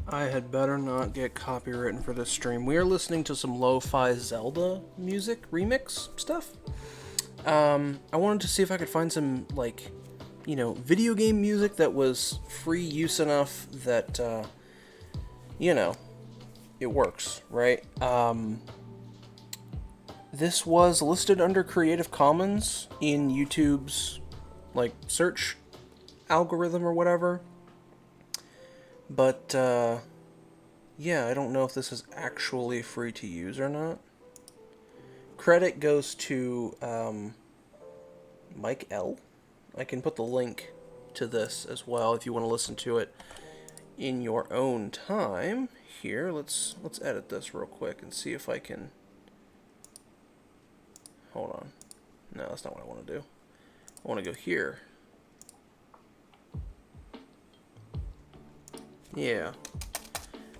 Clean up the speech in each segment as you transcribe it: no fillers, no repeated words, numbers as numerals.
I had better not get copywritten for this stream. We are listening to some lo-fi Zelda music remix stuff. I wanted to see if I could find some, like, video game music that was free use enough that, it works, right? This was listed under Creative Commons in YouTube's, search algorithm or whatever. But, yeah, I don't know if this is actually free to use or not. Credit goes to, Mike L. I can put the link to this as well if you want to listen to it in your own time. Here, let's edit this real quick and see if I can... Hold on. No, that's not what I want to do. I want to go here. Yeah.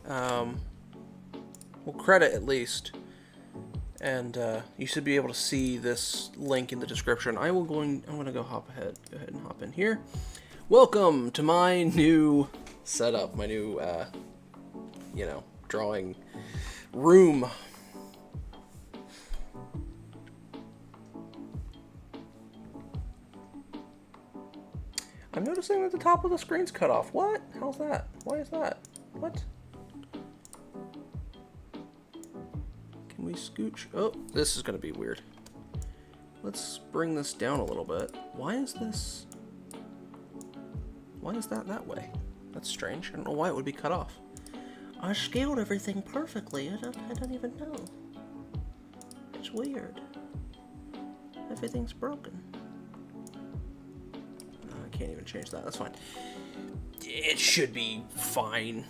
Well, credit at least. And you should be able to see this link in the description. I'm gonna go ahead and hop in here. Welcome to my new setup, my new drawing room. I'm noticing that the top of the screen's cut off. What? How's that? Why is that? What? Can we scooch? Oh, this is going to be weird. Let's bring this down a little bit. Why is this... Why is that way? That's strange. I don't know why it would be cut off. I scaled everything perfectly. I don't even know. It's weird. Everything's broken. Can't even change that. That's fine. It should be fine.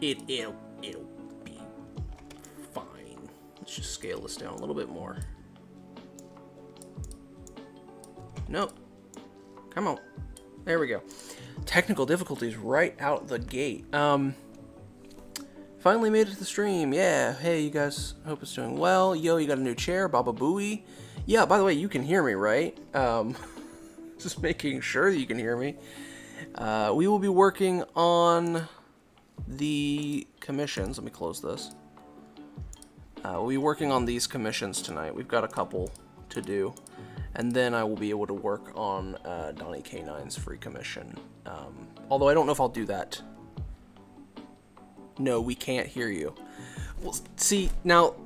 It'll be fine. Let's just scale this down a little bit more. Nope. Come on. There we go. Technical difficulties right out the gate. Finally made it to the stream. Yeah. Hey, you guys. Hope it's doing well. Yo, you got a new chair. Baba Booey. Yeah. By the way, you can hear me, right? Just making sure that you can hear me. We will be working on the commissions. Let me close this. We'll be working on these commissions tonight. We've got a couple to do. And then I will be able to work on Donnie K9's free commission. Although I don't know if I'll do that. No, we can't hear you. Well, see, now,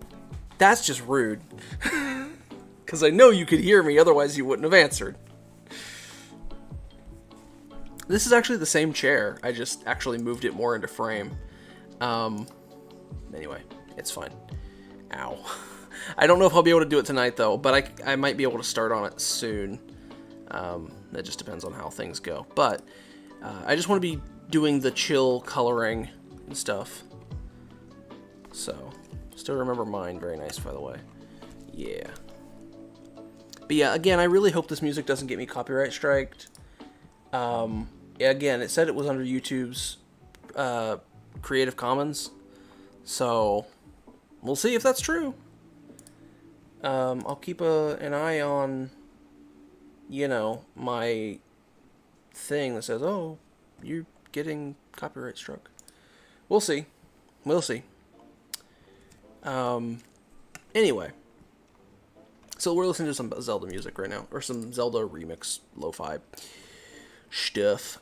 that's just rude. Because I know you could hear me, otherwise you wouldn't have answered. This is actually the same chair. I just actually moved it more into frame. Anyway, it's fine. Ow. I don't know if I'll be able to do it tonight, though, but I might be able to start on it soon. That just depends on how things go. But I just want to be doing the chill coloring and stuff. So, still remember mine. Very nice, by the way. Yeah. But yeah, again, I really hope this music doesn't get me copyright striked. Again, it said it was under YouTube's Creative Commons, so we'll see if that's true. I'll keep an eye on, my thing that says, oh, you're getting copyright struck. We'll see. We'll see. Anyway. So we're listening to some Zelda music right now, or some Zelda remix lo-fi stuff.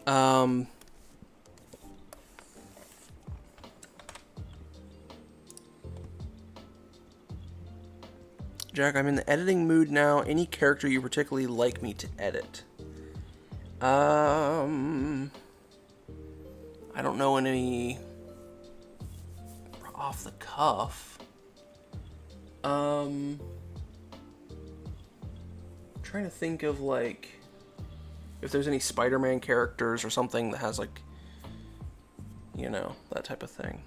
Jack, I'm in the editing mood now. Any character you particularly like me to edit? I don't know any off the cuff. Trying to think of, if there's any Spider-Man characters or something that has, that type of thing.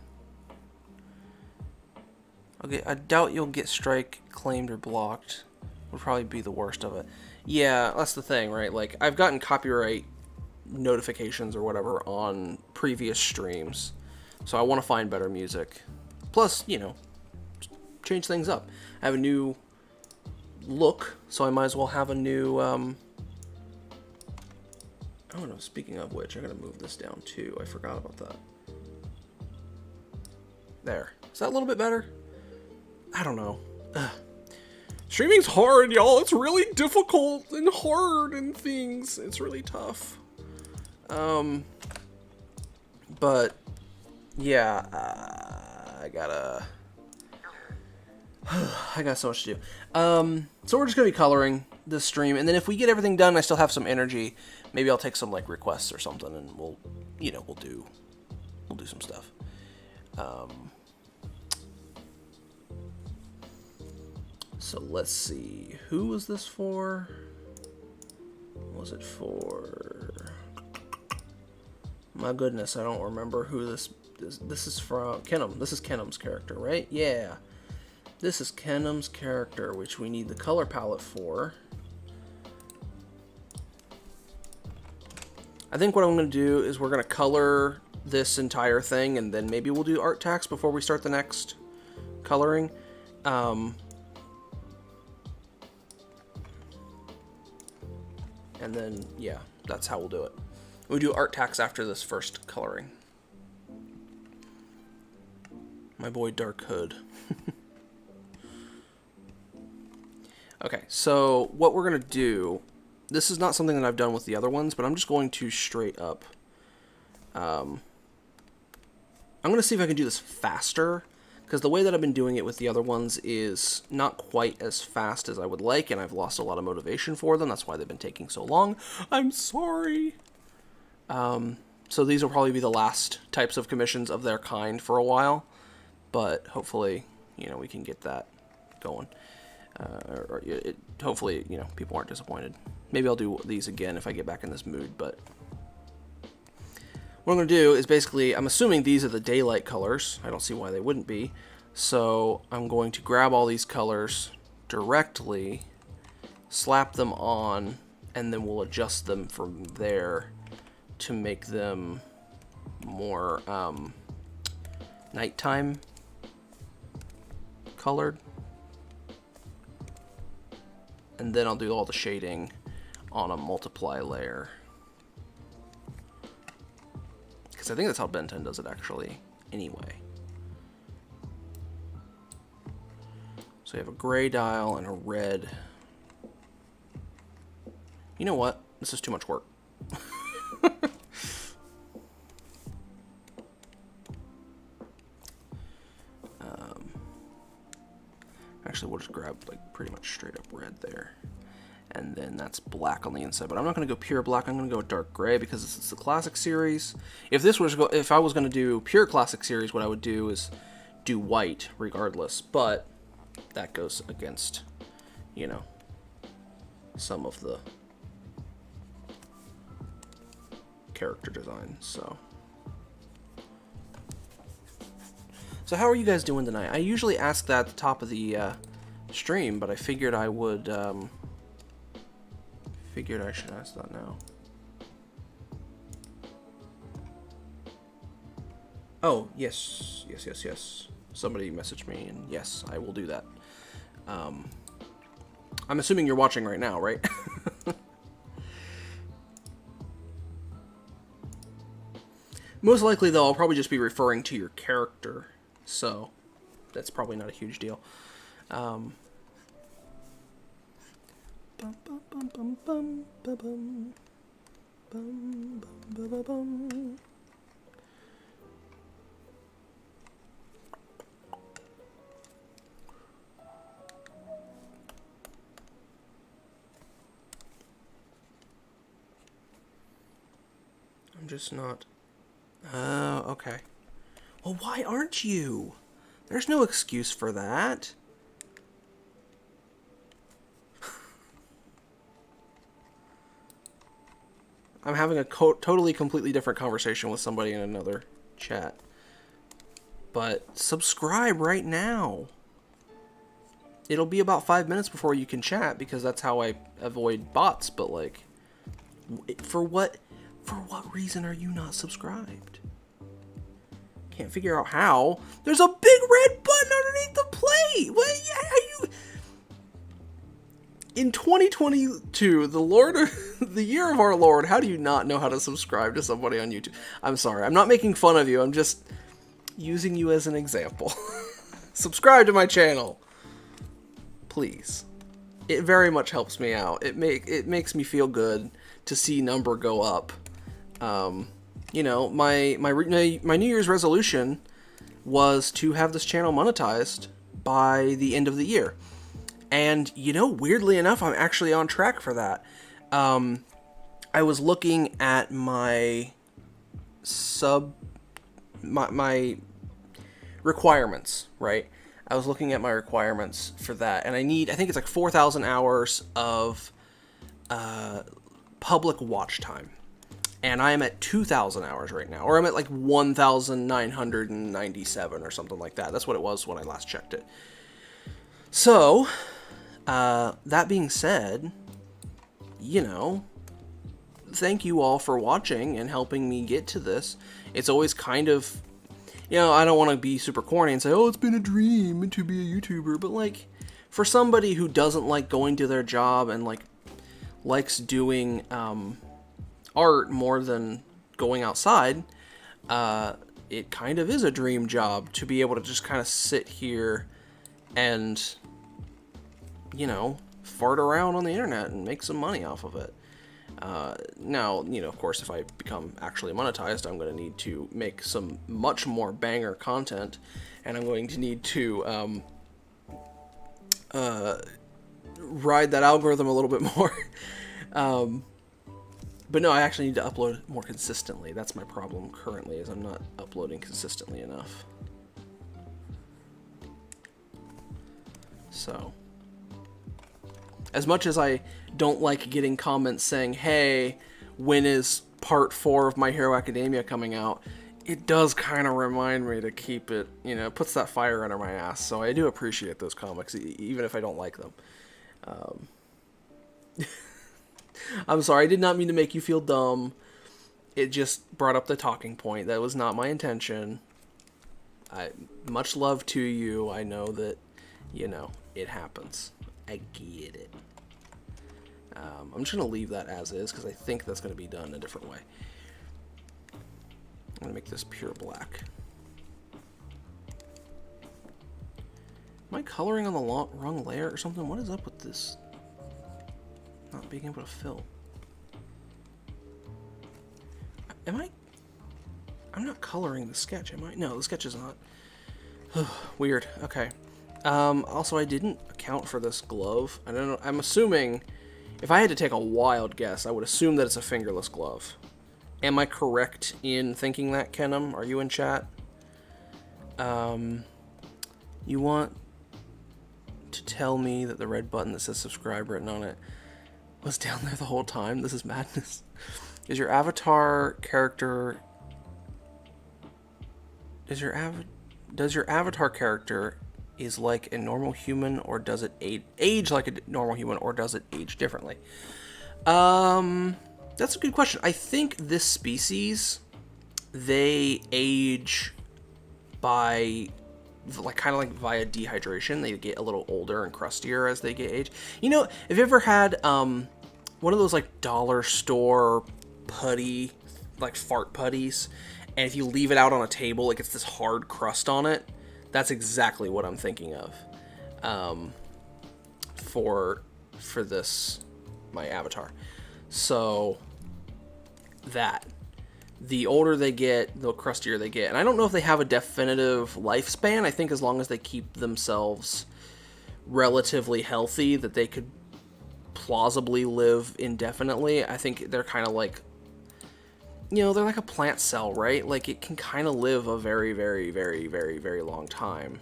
Okay, I doubt you'll get strike claimed or blocked. Would probably be the worst of it. Yeah, that's the thing, right? I've gotten copyright notifications or whatever on previous streams, so I want to find better music. Plus, change things up. I have a new look, so I might as well have a new, oh no, speaking of which, I gotta move this down too. I forgot about that. There. Is that a little bit better? I don't know. Ugh. Streaming's hard, y'all. It's really difficult and hard and things. It's really tough. But yeah, I got so much to do. So we're just gonna be coloring this stream, and then if we get everything done, I still have some energy. Maybe I'll take some like requests or something, and we'll do some stuff. So let's see. Who was this for? What was it for? My goodness, I don't remember who this is from. Kenham. This is Kenham's character, right? Yeah. This is Kenham's character, which we need the color palette for. I think what I'm going to do is we're going to color this entire thing, and then maybe we'll do art tax before we start the next coloring. And then, yeah, that's how we'll do it. We'll do art tax after this first coloring. My boy Dark Hood. Okay, so what we're going to do, this is not something that I've done with the other ones, but I'm just going to straight up, I'm going to see if I can do this faster, because the way that I've been doing it with the other ones is not quite as fast as I would like, and I've lost a lot of motivation for them. That's why they've been taking so long. I'm sorry. So these will probably be the last types of commissions of their kind for a while, but hopefully, we can get that going. Hopefully, people aren't disappointed. Maybe I'll do these again if I get back in this mood, but what I'm going to do is basically, I'm assuming these are the daylight colors. I don't see why they wouldn't be. So I'm going to grab all these colors directly, slap them on, and then we'll adjust them from there to make them more nighttime colored. And then I'll do all the shading on a multiply layer. Because I think that's how Ben 10 does it actually anyway. So you have a gray dial and a red. You know what? This is too much work. Actually, we'll just grab like pretty much straight up red there. And then that's black on the inside. But I'm not going to go pure black. I'm going to go dark gray because this is the classic series. If I was going to do pure classic series, what I would do is do white regardless. But that goes against, some of the character design. So how are you guys doing tonight? I usually ask that at the top of the stream, but I figured I would. Figured I should ask that now. Oh, yes. Somebody messaged me, and yes, I will do that. I'm assuming you're watching right now, right? Most likely, though, I'll probably just be referring to your character, so that's probably not a huge deal. I'm just not. Okay. Well, why aren't you? There's no excuse for that. I'm having a totally, completely different conversation with somebody in another chat. But subscribe right now. It'll be about 5 minutes before you can chat because that's how I avoid bots. But like, for what reason are you not subscribed? Can't figure out how. There's a big red button underneath the plate. What? How you? In 2022, the year of our Lord, how do you not know how to subscribe to somebody on YouTube? I'm sorry. I'm not making fun of you. I'm just, using you as an example. Subscribe to my channel, please. It very much helps me out. It makes me feel good to see number go up. You know, my New Year's resolution was to have this channel monetized by the end of the year. And, you know, weirdly enough, I'm actually on track for that. I was looking at my my requirements, right? I was looking at my requirements for that, and I think it's like 4,000 hours of public watch time. And I am at 2,000 hours right now, or I'm at like 1,997 or something like that. That's what it was when I last checked it. So, that being said, you know, thank you all for watching and helping me get to this. It's always kind of, you know, I don't want to be super corny and say, oh, it's been a dream to be a YouTuber, but like, for somebody who doesn't like going to their job and like likes doing art more than going outside, it kind of is a dream job to be able to just kind of sit here and, you know, fart around on the internet and make some money off of it. Now, you know, of course, if I become actually monetized, I'm going to need to make some much more banger content, and I'm going to need to ride that algorithm a little bit more. But no, I actually need to upload more consistently. That's my problem currently, is I'm not uploading consistently enough. So, as much as I don't like getting comments saying, hey, when is part 4 of My Hero Academia coming out, it does kind of remind me to keep it, you know, it puts that fire under my ass. So I do appreciate those comics, even if I don't like them. I'm sorry, I did not mean to make you feel dumb. It just brought up the talking point. That was not my intention. Much love to you. I know that, you know, it happens. I get it. I'm just going to leave that as is, because I think that's going to be done a different way. I'm going to make this pure black. Am I coloring on the wrong layer or something? What is up with this? Not being able to fill. Am I? I'm not coloring the sketch, am I? No, the sketch is not. Weird. Okay. Also, I didn't account for this glove. I don't know. I'm assuming, if I had to take a wild guess, I would assume that it's a fingerless glove. Am I correct in thinking that, Kenham? Are you in chat? You want to tell me that the red button that says subscribe written on it was down there the whole time? This is madness. Is your avatar character... Does your avatar character is like a normal human, or does it age like a normal human, or does it age differently? That's a good question. I think this species, they age by, like, kind of like via dehydration. They get a little older and crustier as they get age. You know, have you ever had one of those like dollar store putty, like fart putties, and if you leave it out on a table, it gets this hard crust on it? That's exactly what I'm thinking of for this, my avatar. So that, the older they get, the crustier they get. And I don't know if they have a definitive lifespan. I think as long as they keep themselves relatively healthy, that they could plausibly live indefinitely. I think they're kind of like, you know, they're like a plant cell, right? Like, it can kind of live a very, very, very, very, very long time.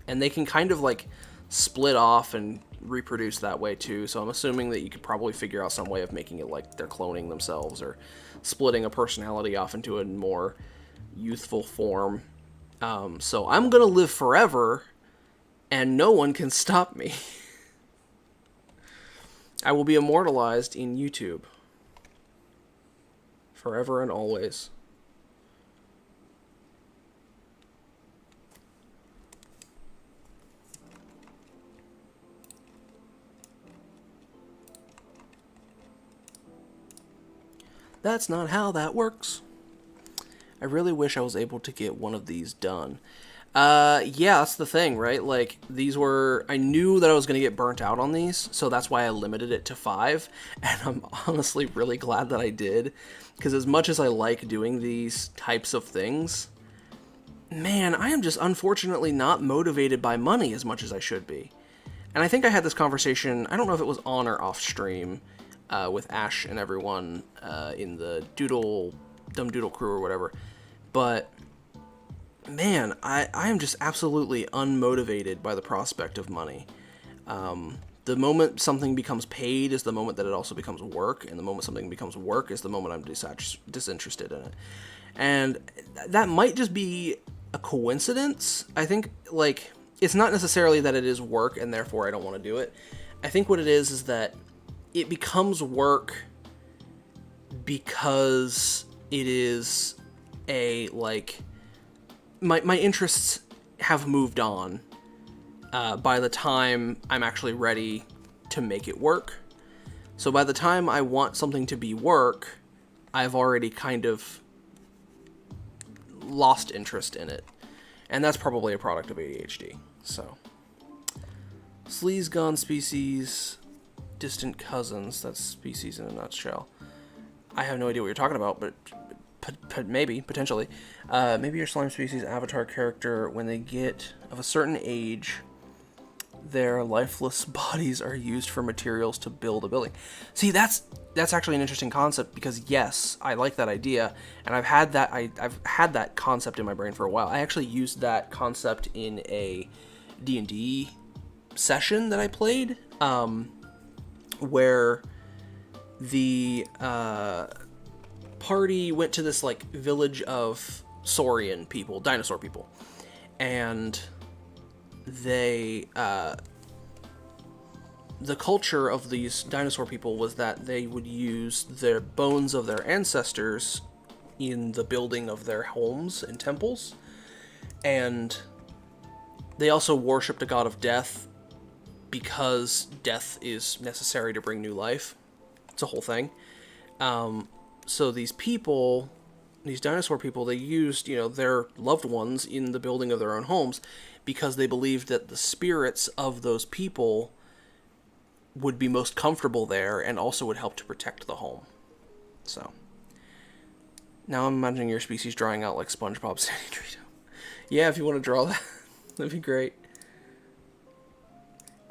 And they can kind of like split off and reproduce that way too. So I'm assuming that you could probably figure out some way of making it like they're cloning themselves, or splitting a personality off into a more youthful form. So I'm gonna live forever, and no one can stop me. I will be immortalized in YouTube. Forever and always. That's not how that works. I really wish I was able to get one of these done. Yeah, that's the thing, right? Like, these were... I knew that I was going to get burnt out on these, so that's why I limited it to 5, and I'm honestly really glad that I did, because as much as I like doing these types of things, man, I am just unfortunately not motivated by money as much as I should be. And I think I had this conversation, I don't know if it was on or off stream, with Ash and everyone in the Dumb Doodle crew or whatever, but... man, I am just absolutely unmotivated by the prospect of money. The moment something becomes paid is the moment that it also becomes work, and the moment something becomes work is the moment I'm disinterested in it. And that might just be a coincidence. I think, like, it's not necessarily that it is work and therefore I don't want to do it. I think what it is that it becomes work because it is a, like... My interests have moved on by the time I'm actually ready to make it work. So by the time I want something to be work, I've already kind of lost interest in it. And that's probably a product of ADHD. So, Sleaze gone species, distant cousins. That's species in a nutshell. I have no idea what you're talking about, but maybe, potentially. Maybe your slime species avatar character, when they get of a certain age, their lifeless bodies are used for materials to build a building. See, that's actually an interesting concept, because yes, I like that idea, and I've had that concept in my brain for a while. I actually used that concept in a D&D session that I played, where the party went to this, like, village of saurian people, dinosaur people, and they, the culture of these dinosaur people was that they would use the bones of their ancestors in the building of their homes and temples, and they also worshipped a god of death because death is necessary to bring new life. It's a whole thing. So these people, these dinosaur people, they used, their loved ones in the building of their own homes because they believed that the spirits of those people would be most comfortable there and also would help to protect the home. So, now I'm imagining your species drawing out like SpongeBob Sandy Dorito. Yeah, if you want to draw that, that'd be great.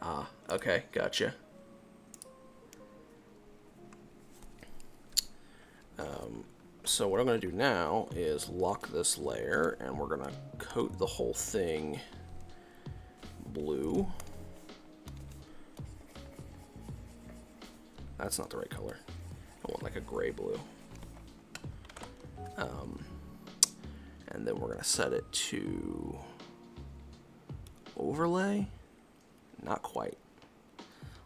Ah, okay, gotcha. So what I'm going to do now is lock this layer, and we're going to coat the whole thing blue. That's not the right color. I want like a gray blue. And then we're going to set it to overlay. Not quite.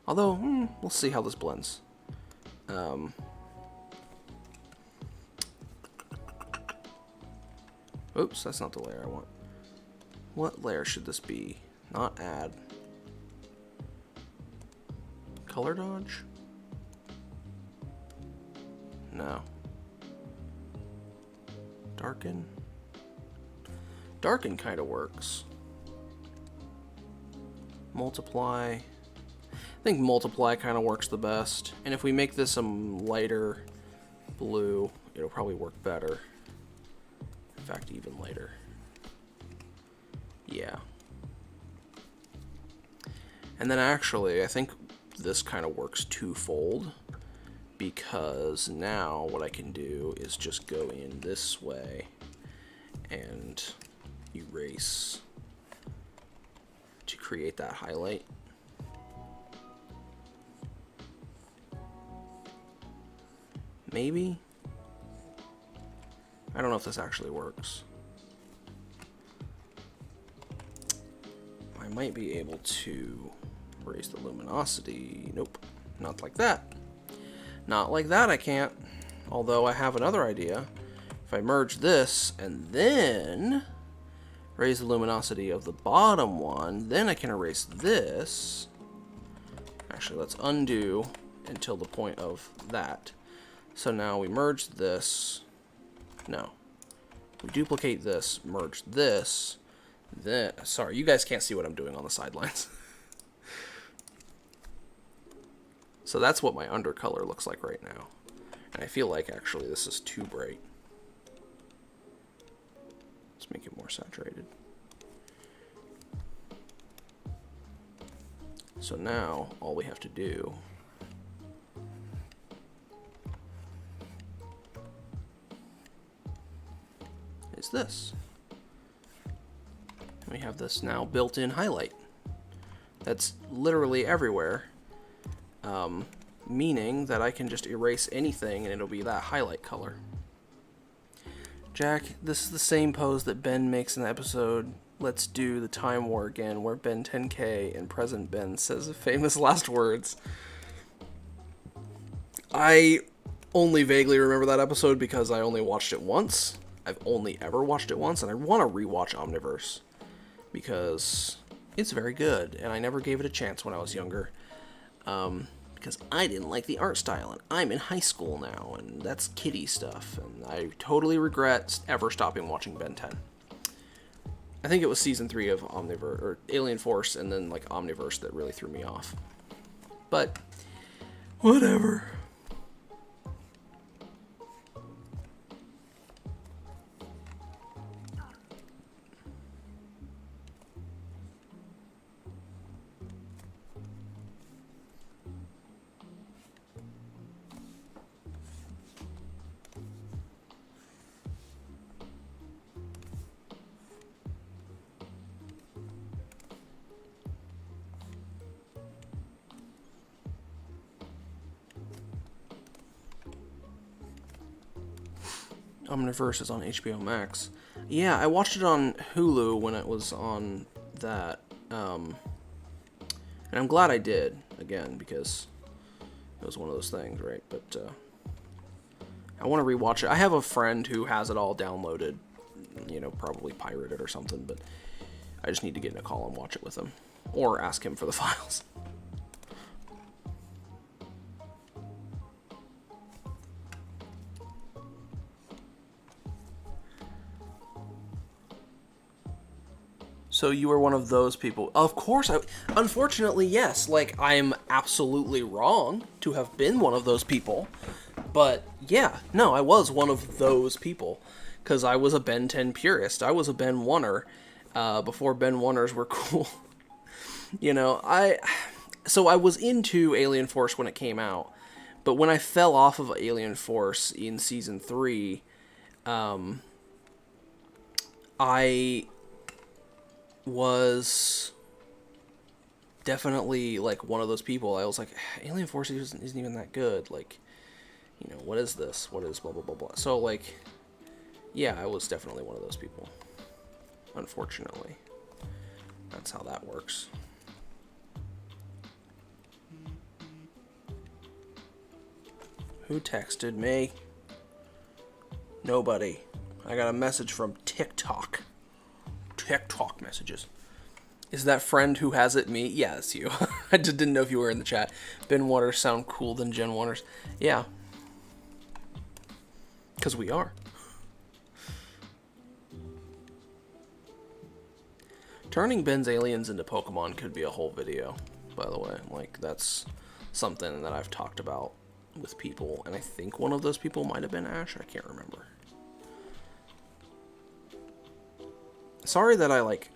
Although, we'll see how this blends. Oops, that's not the layer I want. What layer should this be? Not add. Color dodge? No. Darken? Darken kind of works. Multiply. I think multiply kind of works the best. And if we make this a lighter blue, it'll probably work better. In fact, even lighter. Yeah. And then actually, I think this kind of works twofold, because now what I can do is just go in this way and erase to create that highlight. Maybe? I don't know if this actually works. I might be able to raise the luminosity. Nope, not like that. Not like that I can't. Although I have another idea. If I merge this and then raise the luminosity of the bottom one, then I can erase this. Actually, let's undo until the point of that. So now we merge this. No. we duplicate this, merge this, then, sorry, you guys can't see what I'm doing on the sidelines. So that's what my undercolor looks like right now. And I feel like actually this is too bright. Let's make it more saturated. So now all we have to do is this. We have this now built-in highlight that's literally everywhere, meaning that I can just erase anything and it'll be that highlight color. Jack, this is the same pose that Ben makes in the episode Let's Do the Time War Again, where Ben 10K and present Ben says famous last words. I only vaguely remember that episode because I only watched it once. I've only ever watched it once, and I want to rewatch Omniverse because it's very good, and I never gave it a chance when I was younger. Because I didn't like the art style, and I'm in high school now, and that's kiddie stuff, and I totally regret ever stopping watching Ben 10. I think it was season 3 of Omniverse, or Alien Force, and then like Omniverse that really threw me off. But, whatever. Omniverse is on HBO Max. Yeah, I watched it on Hulu when it was on that. And I'm glad I did, again, because it was one of those things, right? But I want to rewatch it. I have a friend who has it all downloaded, you know, probably pirated or something, but I just need to get in a call and watch it with him. Or ask him for the files. So you were one of those people. Of course, unfortunately, yes. Like, I'm absolutely wrong to have been one of those people. But, yeah, no, I was one of those people. Because I was a Ben 10 purist. I was a Ben 1er before Ben 1ers were cool. You know, so I was into Alien Force when it came out. But when I fell off of Alien Force in Season 3, I was definitely like one of those people. I was like, Alien Force isn't even that good. Like, you know, what is this? What is blah blah blah blah? So like, yeah, I was definitely one of those people. Unfortunately, that's how that works. Who texted me? Nobody. I got a message from TikTok. TikTok messages. Is that friend who has it me? Yeah, it's you. I just didn't know if you were in the chat. Ben Waters sound cool than Gen Waters. Yeah. Because we are. Turning Ben's aliens into Pokemon could be a whole video, by the way. Like, that's something that I've talked about with people, and I think one of those people might have been Ash. I can't remember. Sorry that I, like,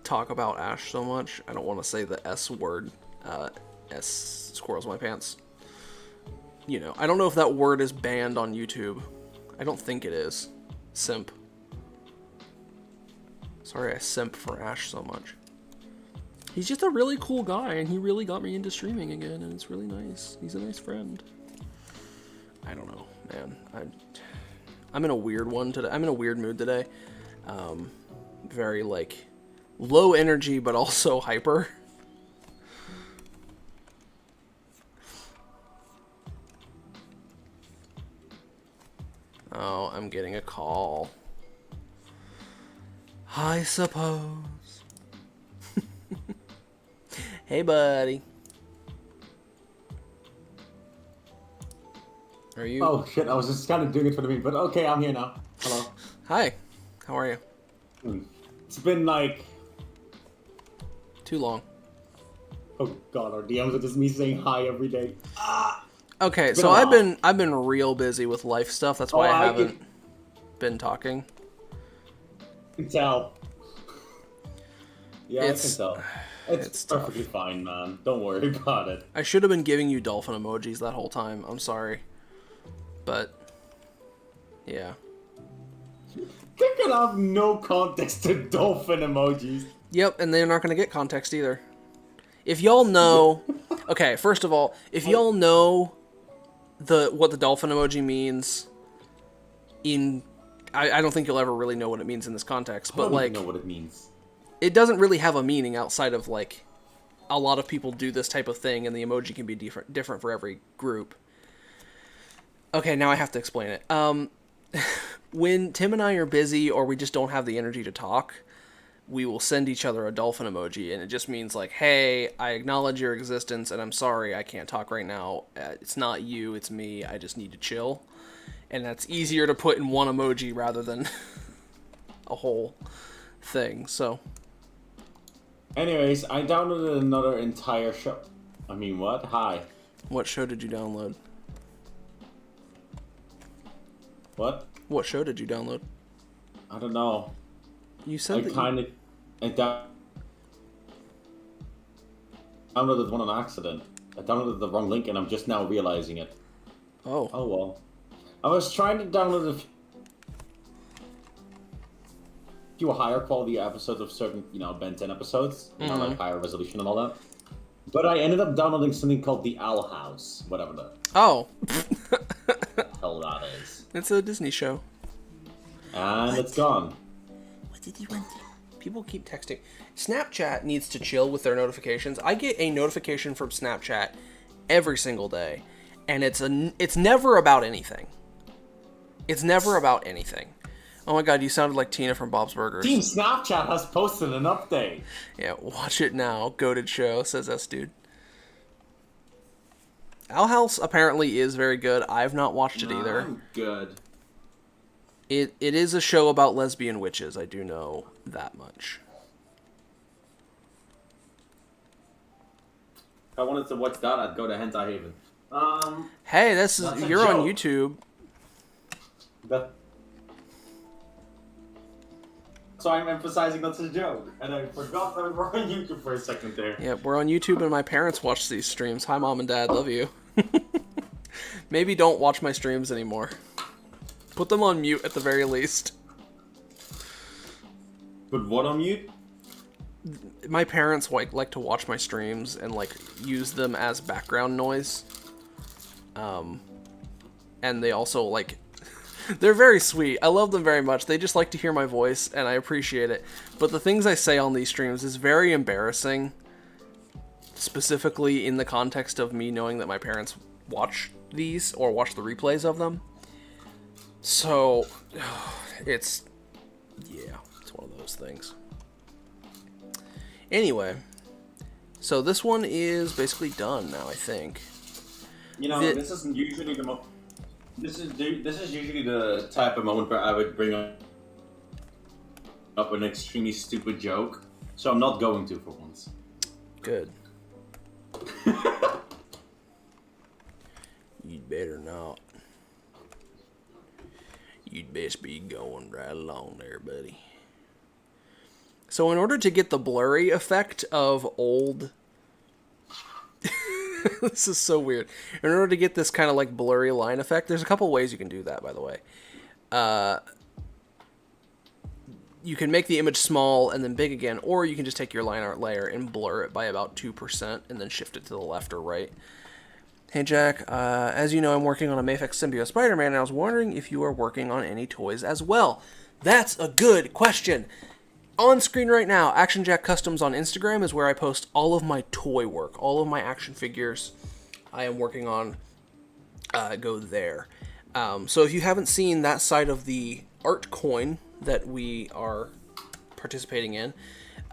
talk about Ash so much. I don't want to say the S word. S squirrels in my pants. You know, I don't know if that word is banned on YouTube. I don't think it is. Simp. Sorry I simp for Ash so much. He's just a really cool guy, and he really got me into streaming again, and it's really nice. He's a nice friend. I don't know, man. I'm in a weird one today. I'm in a weird mood today. Very, like, low energy, but also hyper. Oh, I'm getting a call. I suppose. Hey, buddy. Are you? Oh shit, I was just kind of doing it for the meme, but okay, I'm here now. Hello. Hi. How are you? It's been like... Too long. Oh god, our DMs are just me saying hi every day. Okay, It's been so a while. I've been real busy with life stuff. That's Oh, why I I haven't been talking. can tell. Yeah, I can It's tell. It's it's perfectly tough. fine, man. Don't worry about it. I should have been giving you dolphin emojis that whole time. I'm sorry. But yeah. They can have no context to dolphin emojis. Yep, and they're not going to get context either. If y'all know, okay, first of all, if y'all know what the dolphin emoji means in I don't think you'll ever really know what it means in this context, I but don't even like know what it means. it doesn't really have a meaning outside of like a lot of people do this type of thing and the emoji can be different for every group. Okay, now I have to explain it. When Tim and I are busy or we just don't have the energy to talk, we will send each other a dolphin emoji, and it just means like, hey, I acknowledge your existence and I'm sorry I can't talk right now. It's not you, it's me. I just need to chill. And that's easier to put in one emoji rather than a whole thing. So Anyways, I downloaded another entire show. I mean, what? Hi. what show did you download? What? What show did you download? I don't know. You said that I downloaded one on accident. I downloaded the wrong link and I'm just now realizing it. Oh. Oh well. I was trying to download a few higher quality episodes of certain, Ben 10 episodes, like higher resolution and all that. But I ended up downloading something called the Owl House, whatever the Oh. hell that is. It's a Disney show. And it's gone. What did you want? People keep texting. Snapchat needs to chill with their notifications. I get a notification from Snapchat every single day, and it's never about anything. It's never about anything. Oh my god, you sounded like Tina from Bob's Burgers. Team Snapchat has posted an update. Yeah, watch it now. Goated show, says S dude. Owl House apparently is very good. I've not watched it either. I'm good. It is a show about lesbian witches. I do know that much. If I wanted to watch that, I'd go to Hentai Haven. Hey, you're on joke. YouTube. So I'm emphasizing that's a joke, and I forgot that we were on YouTube for a second there. Yeah, we're on YouTube and my parents watch these streams. Hi, Mom and Dad. Love you. Maybe don't watch my streams anymore. Put them on mute at the very least. But what on mute? My parents like to watch my streams and like use them as background noise. And they also like they're very sweet. I love them very much. They just like to hear my voice and I appreciate it. But the things I say on these streams is very embarrassing. Specifically in the context of me knowing that my parents watch these or watch the replays of them. So it's one of those things. Anyway, so this one is basically done now, I think. This isn't usually the This is usually the type of moment where I would bring up an extremely stupid joke, so I'm not going to for once. Good. You'd better not. You'd best be going right along there, buddy. So in order to get the blurry effect of old... This is so weird. In order to get this kind of like blurry line effect, there's a couple ways you can do that, by the way. You can make the image small and then big again, or you can just take your line art layer and blur it by about 2% and then shift it to the left or right. Hey Jack, as you know, I'm working on a Mafex Symbiote Spider-Man, and I was wondering if you are working on any toys as well. That's a good question. On screen right now, Action Jack Customs on Instagram is where I post all of my toy work, all of my action figures I am working on go there. So if you haven't seen that side of the art coin that we are participating in,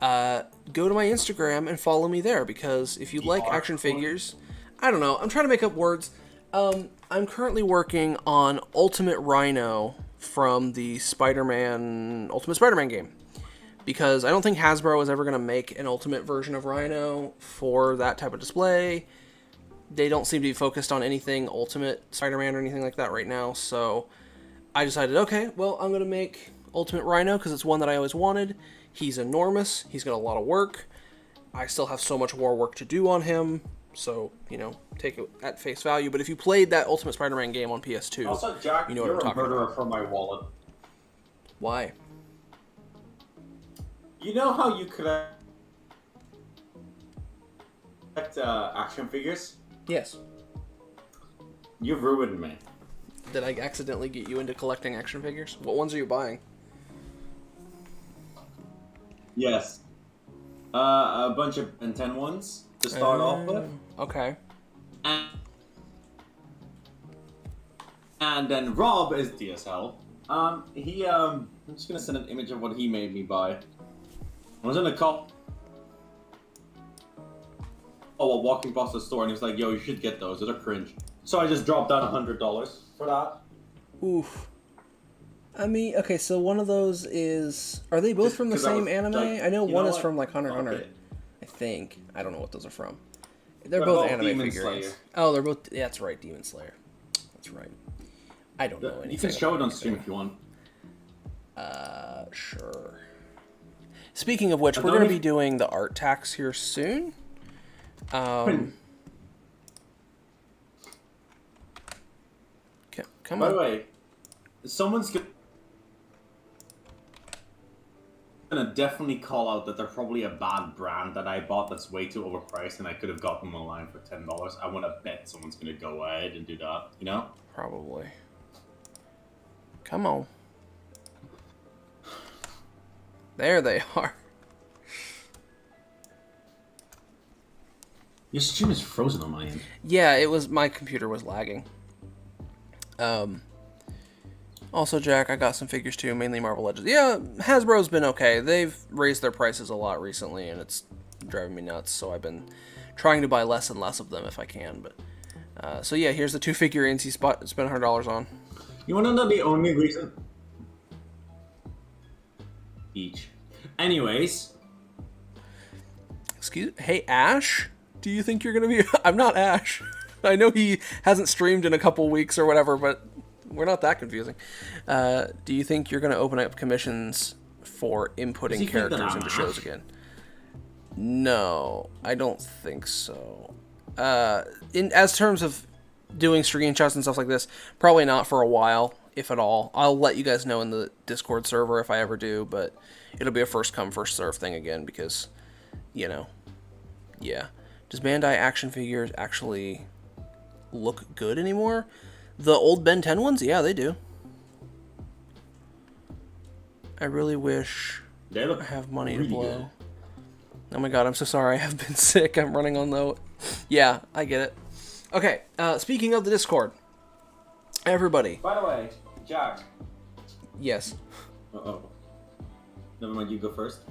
go to my Instagram and follow me there, because if you like action figures, I don't know, I'm trying to make up words. I'm currently working on Ultimate Rhino from the Ultimate Spider-Man game. Because I don't think Hasbro is ever going to make an Ultimate version of Rhino for that type of display. They don't seem to be focused on anything Ultimate Spider-Man or anything like that right now, so I decided, okay, well, I'm going to make Ultimate Rhino because it's one that I always wanted. He's enormous. He's got a lot of work. I still have so much more work to do on him, so, take it at face value. But if you played that Ultimate Spider-Man game on PS2, Also, Jack, you know what you're I'm a talking murderer about. for my wallet. Why? You know how you collect action figures? Yes. You've ruined me. Did I accidentally get you into collecting action figures? What ones are you buying? Yes. A bunch of Ben 10 ones to start off with. Okay. And then Rob is DSL. I'm just gonna send an image of what he made me buy. I was in a call. Oh, walking past the store, and he was like, "Yo, you should get those. They're cringe." So I just dropped down $100 for that. Oof. I mean, okay, so one of those is... Are they both from the same anime? Like, I know one is what? from, like, Hunter x Fuck Hunter. it. I think. I don't know what those are from. They're both anime Demon figurines. Slayer. Oh, they're both... Yeah, that's right, Demon Slayer. That's right. I don't know anything. You can show it about on stream if you want. Sure. Speaking of which, we're going to be doing the art tax here soon. Come on. By the way, someone's gonna definitely call out that they're probably a bad brand that I bought that's way too overpriced and I could have got them online for $10. I want to bet someone's gonna go ahead and do that, you know? Probably. Come on. There they are. Your stream is frozen on my end. Yeah, it was... My computer was lagging. Also, Jack, I got some figures too, mainly Marvel Legends. Yeah, Hasbro's been okay. They've raised their prices a lot recently, and it's driving me nuts, so I've been trying to buy less and less of them if I can. But so yeah, here's the two figurines he spent $100 on. You wanna know the only reason? Each. Anyways. Excuse me? Hey, Ash? Do you think you're gonna be... I'm not Ash. I know he hasn't streamed in a couple weeks or whatever, but we're not that confusing. Do you think you're going to open up commissions for inputting characters into shows again? No, I don't think so. As terms of doing screenshots and stuff like this, probably not for a while, if at all. I'll let you guys know in the Discord server if I ever do, but it'll be a first come, first serve thing again because, yeah. Does Bandai action figures actually look good anymore? The old Ben 10 ones? Yeah, they do. I really wish I have money to blow. Good. Oh my god, I'm so sorry. I have been sick. I'm running on low. Yeah, I get it. Okay, speaking of the Discord. Everybody. By the way, Jack. Yes. Uh-oh. Never mind, you go first.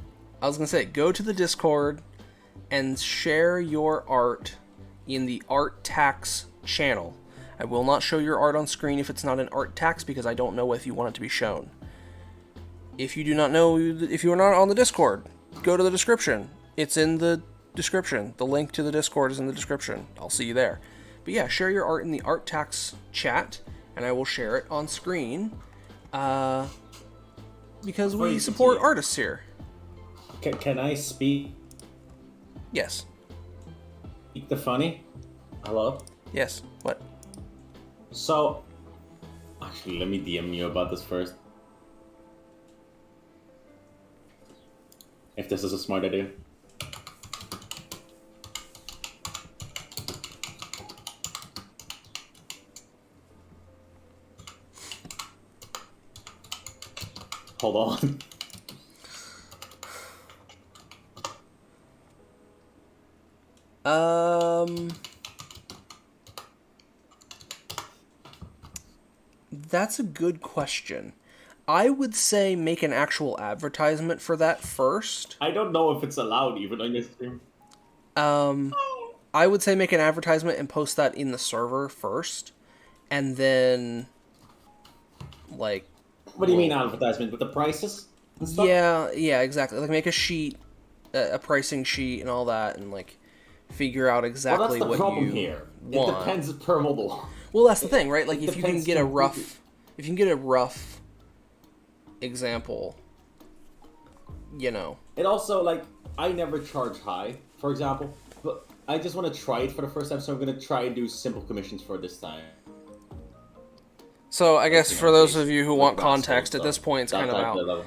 I was going to say, go to the Discord and share your art in the Art Tax channel. I will not show your art on screen if it's not an art tax because I don't know if you want it to be shown. If you do not know, if you are not on the Discord, go to the description. It's in the description. The link to the Discord is in the description. I'll see you there. But yeah, share your art in the art tax chat, and I will share it on screen because we support artists here. Can I speak? Yes. Speak the funny? Hello? Yes. What? So, actually, let me DM you about this first. If this is a smart idea. Hold on. That's a good question. I would say make an actual advertisement for that first. I don't know if it's allowed even on your stream. I would say make an advertisement and post that in the server first. and then like. What do you mean advertisement with the prices and stuff? Yeah, exactly. Like make a sheet, a pricing sheet, and all that, and like figure out exactly Well, that's the what problem you here. want. It depends per model. Well, that's the thing, right? Like It if you can depends get a completely. rough example, you know. It also, like, I never charge high, for example, but I just want to try it for the first time, so I'm going to try and do simple commissions for this time. So I guess You know, for those these, of you who like, want Rascal context, at stuff, this point it's that kind of type out. level.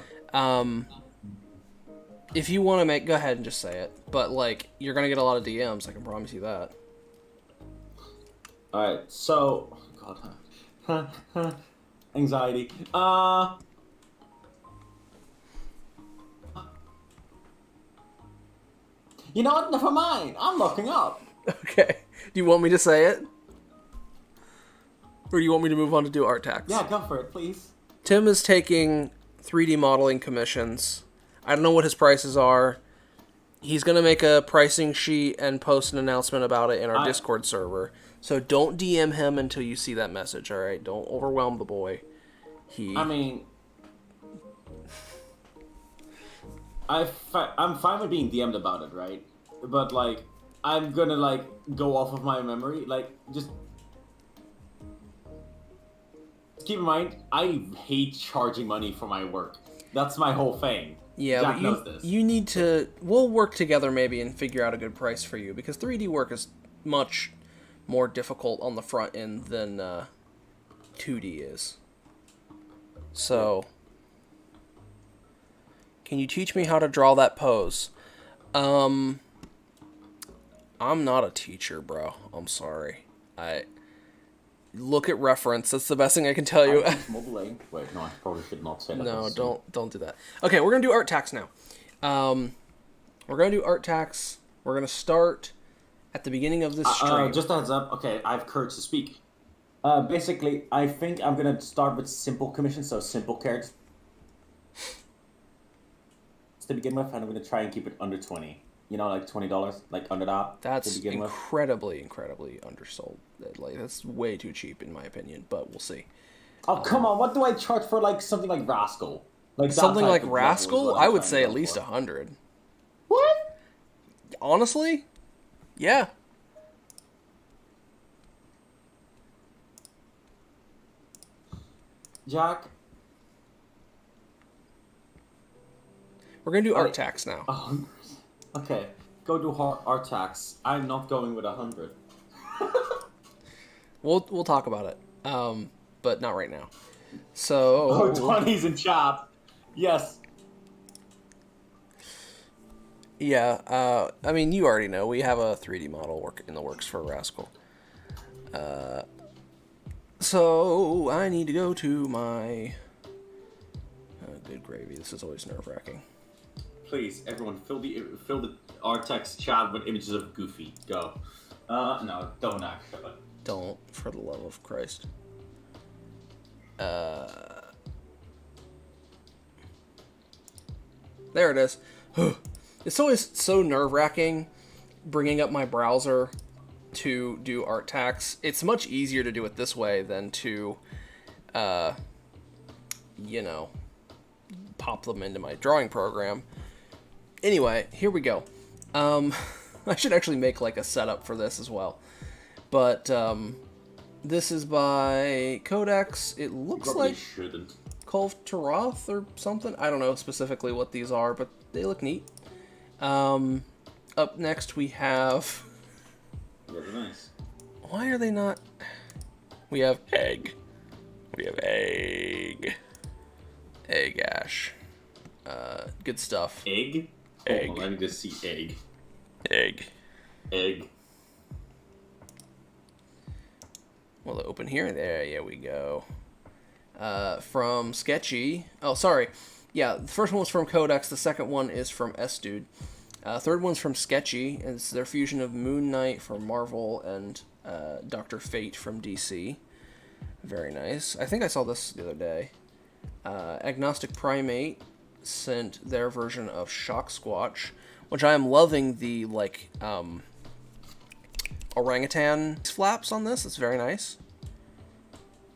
If you want to make, go ahead and just say it. But like, you're gonna get a lot of DMs. I can promise you that. All right, so God, anxiety. You know what? Never mind. I'm looking up. Okay. Do you want me to say it, or do you want me to move on to do art tax? Yeah, go for it, please. Tim is taking 3D modeling commissions. I don't know what his prices are. He's going to make a pricing sheet and post an announcement about it in our Discord server. So don't DM him until you see that message, all right? Don't overwhelm the boy. I mean, I'm fine with being DM'd about it, right? But, like, I'm gonna, like, go off of my memory. Like, just keep in mind, I hate charging money for my work. That's my whole thing. Yeah, Jack but knows this. you need to... We'll work together maybe and figure out a good price for you, because 3D work is much more difficult on the front end than 2D is. So, can you teach me how to draw that pose? I'm not a teacher, bro. I'm sorry. Look at reference. That's the best thing I can tell you. Modeling. Wait, no, I probably should not say that. No, don't do that. Okay, we're gonna do art tax now. We're gonna do art tax. We're gonna start at the beginning of this stream. Just a heads up. Okay, I have courage to speak. Basically, I think I'm gonna start with simple commissions, so simple characters to begin with, and I'm gonna try and keep it under 20. You know, like $20, like under that. That's to begin incredibly undersold. Like that's way too cheap in my opinion, but we'll see. Oh come on! What do I charge for like something like Rascal? Like that Something type like of level is Rascal, what I'm I would trying say to at go least for. 100. What? Honestly, yeah. Jack. We're gonna do art tax now. 100. Okay, go do art tax. I'm not going with 100. We'll talk about it, but not right now. So. Oh, 20's in chat. Yes. Yeah, I mean, you already know. We have a 3D model in the works for Rascal. So, I need to go to my... good gravy. This is always nerve-wracking. Please, everyone, fill the Artex chat with images of Goofy. Go. No, don't actually. Don't, for the love of Christ. There it is. It's always so nerve-wracking bringing up my browser to do art tax. It's much easier to do it this way than to, you know, pop them into my drawing program. Anyway, here we go. I should actually make like a setup for this as well. But this is by Codex. It looks Probably like shouldn't. Kulf Taroth or something. I don't know specifically what these are, but they look neat. Up next we have... Very nice. Why are they not... We have egg. We have egg. Egg Ash. Good stuff. Egg? Egg. Hold on, I need to see egg. Egg. Egg. We'll open here. There we go. From Sketchy. Oh, sorry. Yeah, the first one was from Codex. The second one is from S-Dude. Third one's from Sketchy. It's their fusion of Moon Knight from Marvel and Dr. Fate from DC. Very nice. I think I saw this the other day. Agnostic Primate sent their version of Shock Squatch, which I am loving the, like, orangutan flaps on this. It's very nice.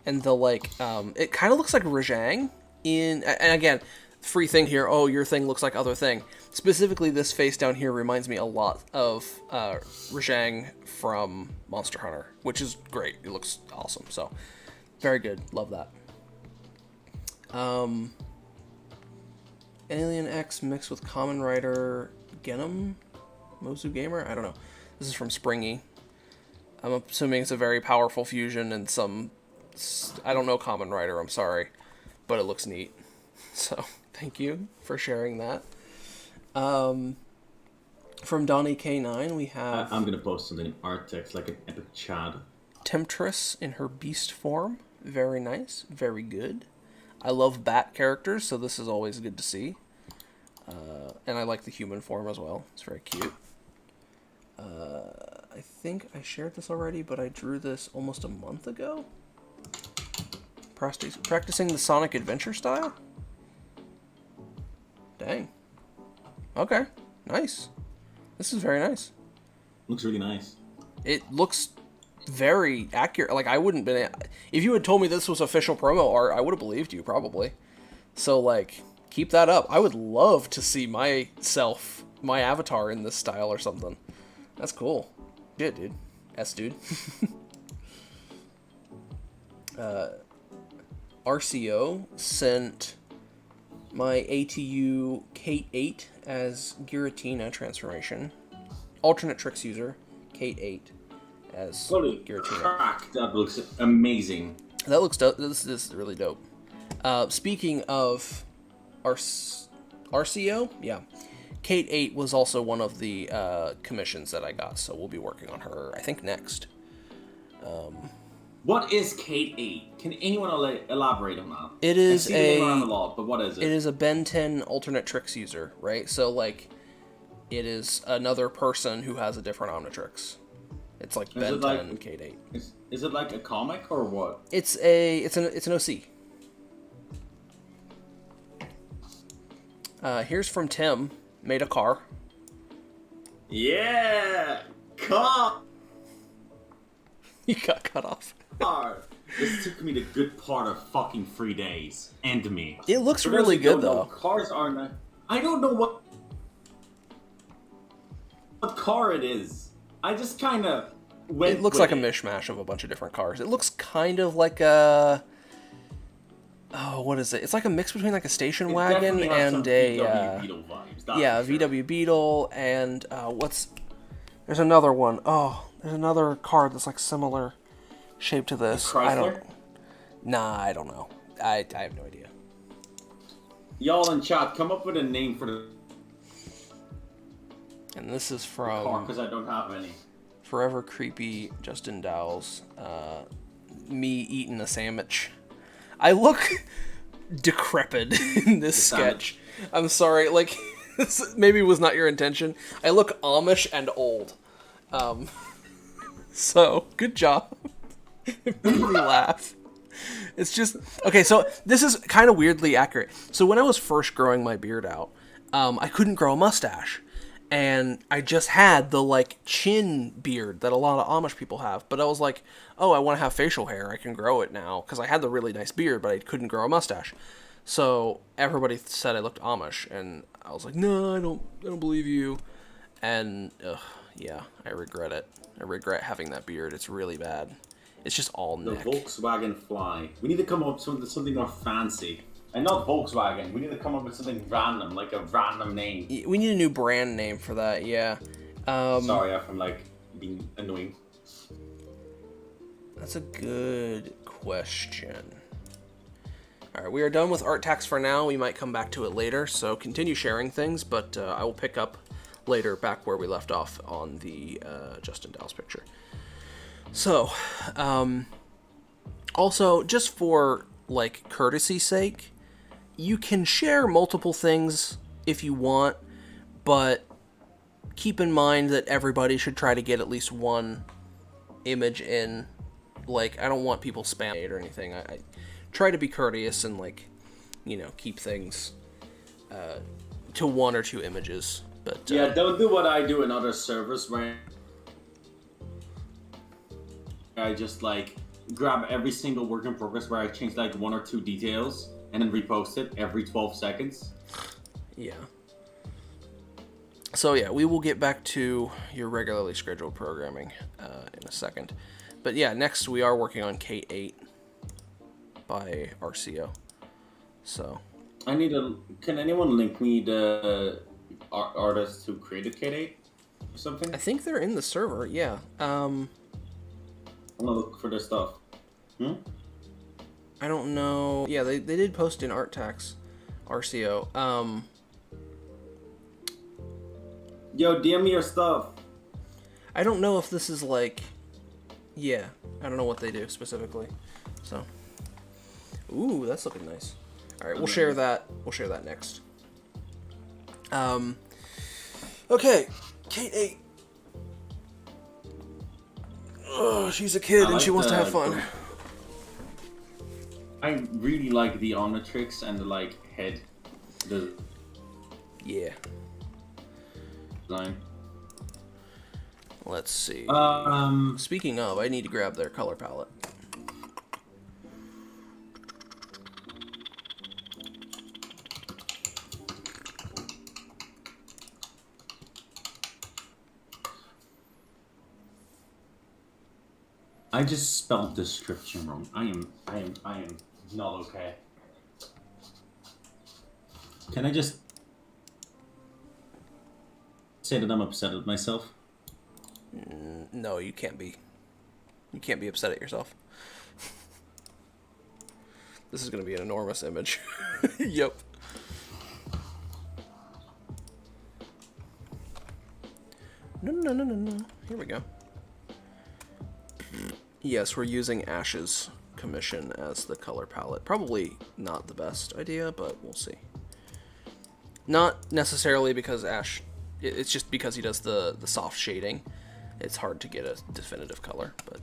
and the like. It kind of looks like Rajang and again, free thing here. Oh, your thing looks like other thing. Specifically, this face down here reminds me a lot of Rajang from Monster Hunter, which is great. It looks awesome. So, very good. Love that. Alien X mixed with Kamen Rider Genom Mozu Gamer. I don't know. This is from Springy. I'm assuming it's a very powerful fusion and some. I don't know Kamen Rider. I'm sorry, but it looks neat. So thank you for sharing that. From Donnie K9, we have. I'm gonna post something in art text like an epic Chad. Temptress in her beast form. Very nice. Very good. I love bat characters, so this is always good to see. And I like the human form as well. It's very cute. I think I shared this already, but I drew this almost a month ago. Practicing the Sonic Adventure style? Dang. Okay. Nice. This is very nice. Looks really nice. It looks very accurate. Like, I wouldn't been... If you had told me this was official promo art, I would have believed you, probably. So, like, keep that up. I would love to see myself, my avatar in this style or something. That's cool. Shit, dude. Dude. RCO sent my ATU Kate 8 as Giratina transformation. Alternate tricks user, Kate 8 as Holy Giratina. Crack, that looks amazing. That looks dope. This is really dope. Speaking of RCO, yeah. Kate 8 was also one of the commissions that I got, so we'll be working on her, I think, next. What is Kate 8? Can anyone elaborate on that? It is I see the name around a lot, but what is it? It is a Ben 10 alternate tricks user, right? So, like, it is another person who has a different Omnitrix. It's like Ben 10 and Kate 8. Is it like a comic or what? It's an OC. Here's from Tim. Made a car. Yeah! Car! You got cut off. This took me the good part of fucking 3 days. And me. It looks really good, though. Cars are not... I don't know what car it is. I just kind of went It looks like a mishmash of a bunch of different cars. It looks kind of like a... Oh, what is it? It's like a mix between like a station wagon and a VW Beetle vibes. Yeah, VW Beetle and there's another one. Oh, there's another car that's like similar shape to this. Chrysler? I don't know. I have no idea. Y'all in chat, come up with a name for the And this is from car because I don't have any. Forever Creepy Justin Dowles. Me eating a sandwich. I look decrepit in this sketch. I'm sorry, like, this maybe was not your intention. I look Amish and old. So, good job. It made me laugh. It's just... Okay, so this is kind of weirdly accurate. So when I was first growing my beard out, I couldn't grow a mustache. And I just had the, like, chin beard that a lot of Amish people have. But I was like, oh, I want to have facial hair. I can grow it now. Because I had the really nice beard, but I couldn't grow a mustache. So everybody said I looked Amish. And I was like, no, I don't believe you. And, yeah, I regret it. I regret having that beard. It's really bad. It's just all neck. The Volkswagen Fly. We need to come up with something more fancy. And not Volkswagen. We need to come up with something random, like a random name. We need a new brand name for that, yeah. Sorry if I'm, like, being annoying. That's a good question. Alright, we are done with art tax for now. We might come back to it later, so continue sharing things, but I will pick up later back where we left off on the Justin Dowles picture. So, also, just for, like, courtesy's sake, you can share multiple things if you want, but keep in mind that everybody should try to get at least one image in. Like, I don't want people spamming it or anything. I try to be courteous and, like, you know, keep things to 1 or 2 images. But yeah, don't do what I do in other servers where I just, like, grab every single work in progress where I change like 1 or 2 details and then repost it every 12 seconds. Yeah. So yeah, we will get back to your regularly scheduled programming in a second. But yeah, next we are working on Kate 8 by RCO. So I need to. Can anyone link me the artists who created Kate 8 or something? I think they're in the server. Yeah. I'm gonna look for their stuff. Hmm? I don't know. Yeah, they did post in Art Tax, RCO. Yo, DM me your stuff. I don't know if this is like, yeah, I don't know what they do specifically. So, ooh, that's looking nice. All right, we'll share that. We'll share that next. Okay, Kate 8. Oh, she's a kid and she wants to have fun. I really like the Omnitrix and the like head. The Yeah. design. Let's see. Speaking of, I need to grab their color palette. I just spelled description wrong. I am not okay. Can I just say that I'm upset at myself? No, you can't be. You can't be upset at yourself. This is going to be an enormous image. Yep. No. Here we go. Yes, we're using Ash's commission as the color palette. Probably not the best idea, but we'll see. Not necessarily because Ash... It's just because he does the soft shading. It's hard to get a definitive color, but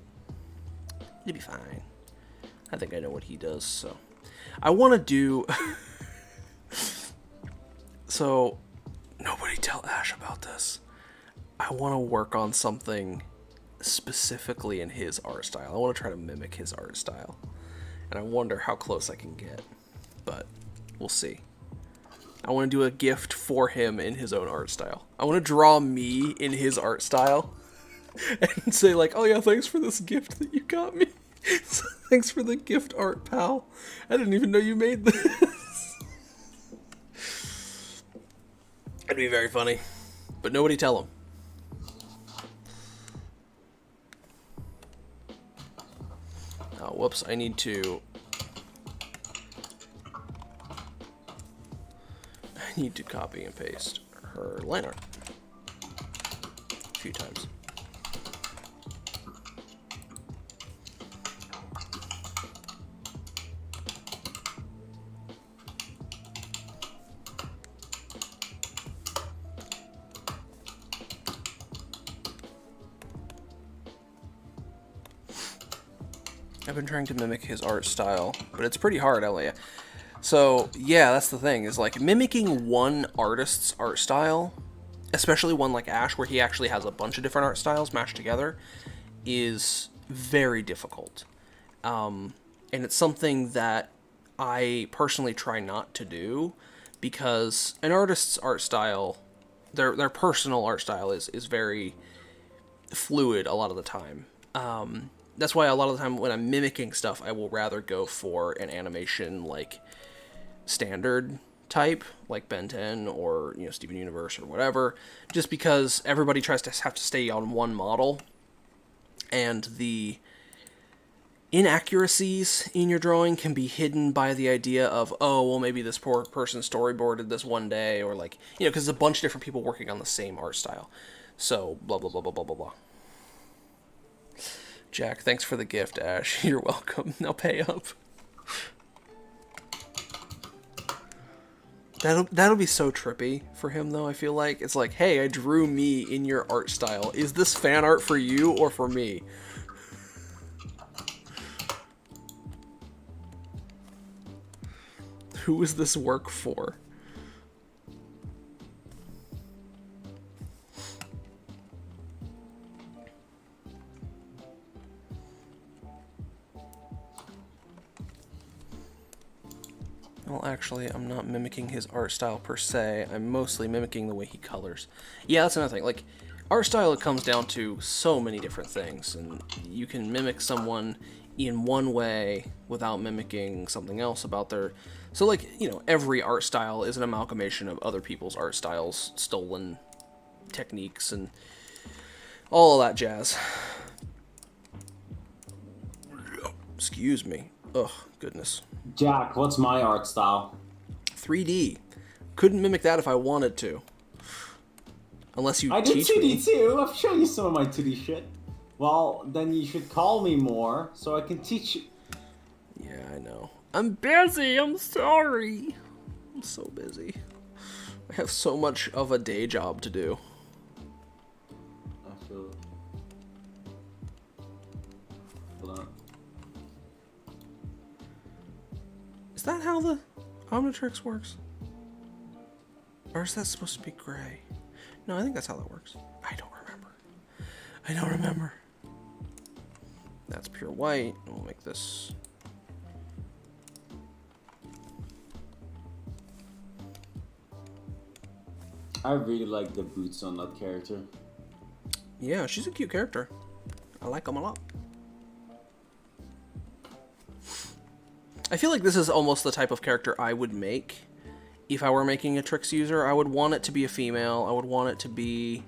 it'll be fine. I think I know what he does, so... I want to do... So, nobody tell Ash about this. I want to work on something specifically in his art style. I want to try to mimic his art style. And I wonder how close I can get. But we'll see. I want to do a gift for him in his own art style. I want to draw me in his art style. And say like, oh yeah, thanks for this gift that you got me. Thanks for the gift art, pal. I didn't even know you made this. It'd be very funny. But nobody tell him. Oh, whoops, I need to copy and paste her line art a few times. I've been trying to mimic his art style, but it's pretty hard, Elia. So, yeah, that's the thing, is like mimicking one artist's art style, especially one like Ash, where he actually has a bunch of different art styles mashed together, is very difficult. And it's something that I personally try not to do, because an artist's art style, their personal art style is very fluid a lot of the time. That's why a lot of the time when I'm mimicking stuff, I will rather go for an animation like standard type, like Ben 10 or Steven Universe or whatever, just because everybody tries to have to stay on one model, and the inaccuracies in your drawing can be hidden by the idea of, oh, well, maybe this poor person storyboarded this one day, or like, because there's a bunch of different people working on the same art style. So, blah, blah, blah, blah, blah, blah, blah. Jack, thanks for the gift, Ash. You're welcome. Now pay up. That'll be so trippy for him, though, I feel like. It's like, hey, I drew me in your art style. Is this fan art for you or for me? Who is this work for? Well, actually, I'm not mimicking his art style per se. I'm mostly mimicking the way he colors. Yeah, that's another thing. Like, art style, it comes down to so many different things, and you can mimic someone in one way without mimicking something else about their... So, like, you know, every art style is an amalgamation of other people's art styles, stolen techniques, and all of that jazz. Excuse me. Ugh, goodness. Jack, what's my art style? 3D. Couldn't mimic that if I wanted to. Unless you I did teach 2D me. too. I've shown you some of my 2D shit. Well, then you should call me more so I can teach you. Yeah, I know. I'm busy. I'm sorry. I'm so busy. I have so much of a day job to do. I feel. Hold on. Is that how the Omnitrix works? Or is that supposed to be gray? No, I think that's how that works. I don't remember. That's pure white. We'll make this... I really like the boots on that character. Yeah, she's a cute character. I like them a lot. I feel like this is almost the type of character I would make if I were making a Trix user. I would want it to be a female. I would want it to be,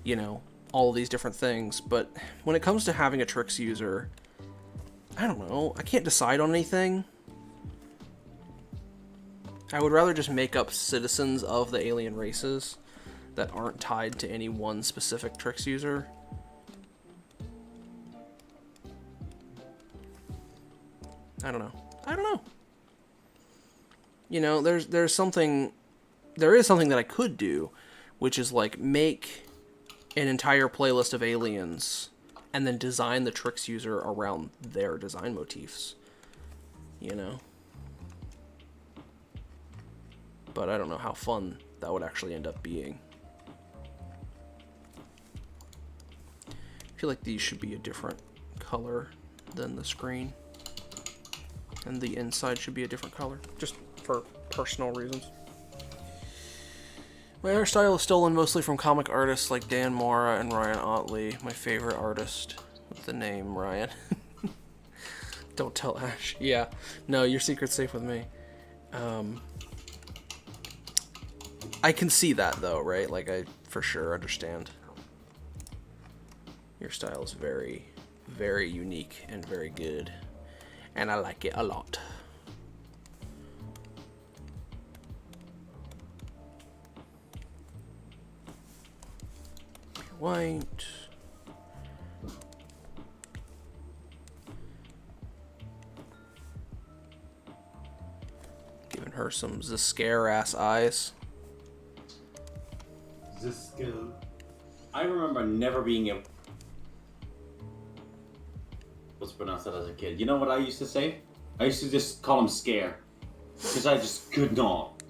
you know, all of these different things. But when it comes to having a Trix user, I don't know. I can't decide on anything. I would rather just make up citizens of the alien races that aren't tied to any one specific Trix user. I don't know. You know, there is something that I could do, which is like make an entire playlist of aliens and then design the Trix user around their design motifs. You know? But I don't know how fun that would actually end up being. I feel like these should be a different color than the screen. And the inside should be a different color, just for personal reasons. My hairstyle is stolen mostly from comic artists like Dan Mora and Ryan Otley, my favorite artist with the name Ryan. Don't tell Ash. Yeah, no, your secret's safe with me. I can see that though, right? Like, I for sure understand. Your style is very, very unique and very good. And I like it a lot. White. Giving her some Zscare-ass eyes. Zscare. I remember never being able to pronounce that as a kid. You know what I used to say? I used to just call him Scare. Because I just could not.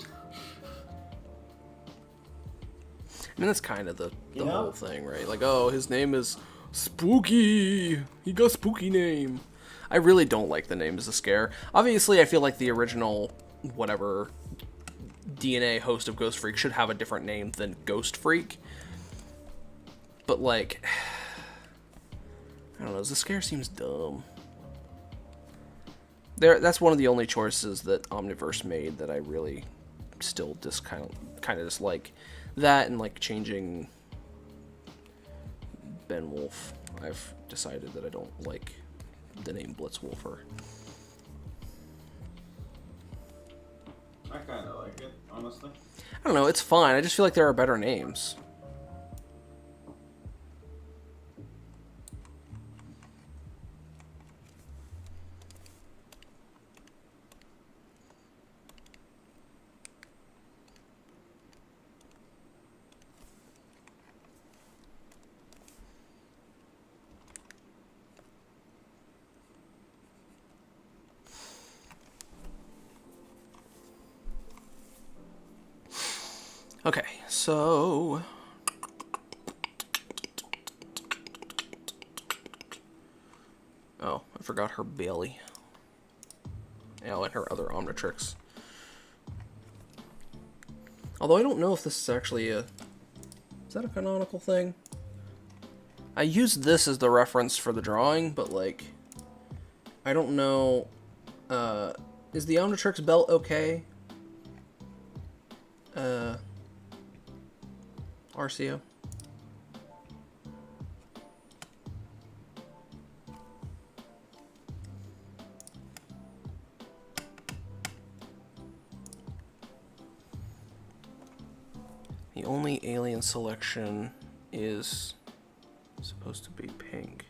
I mean, that's kind of the whole thing, right? Like, oh, his name is Spooky. He got spooky name. I really don't like the name Zscare. Obviously, I feel like the original, whatever, DNA host of Ghost Freak should have a different name than Ghost Freak. But, like, I don't know, Zscare seems dumb. That's one of the only choices that Omniverse made that I really still just kind of dislike. That and like changing Ben Wolf. I've decided that I don't like the name Blitzwolfer. I kind of like it, honestly. I don't know, it's fine. I just feel like there are better names. Okay, so... Oh, I forgot her belly. Oh, and her other Omnitrix. Although I don't know if this is actually a... Is that a canonical thing? I used this as the reference for the drawing, but, like... I don't know... is the Omnitrix belt okay? RCO? The only alien selection is supposed to be pink.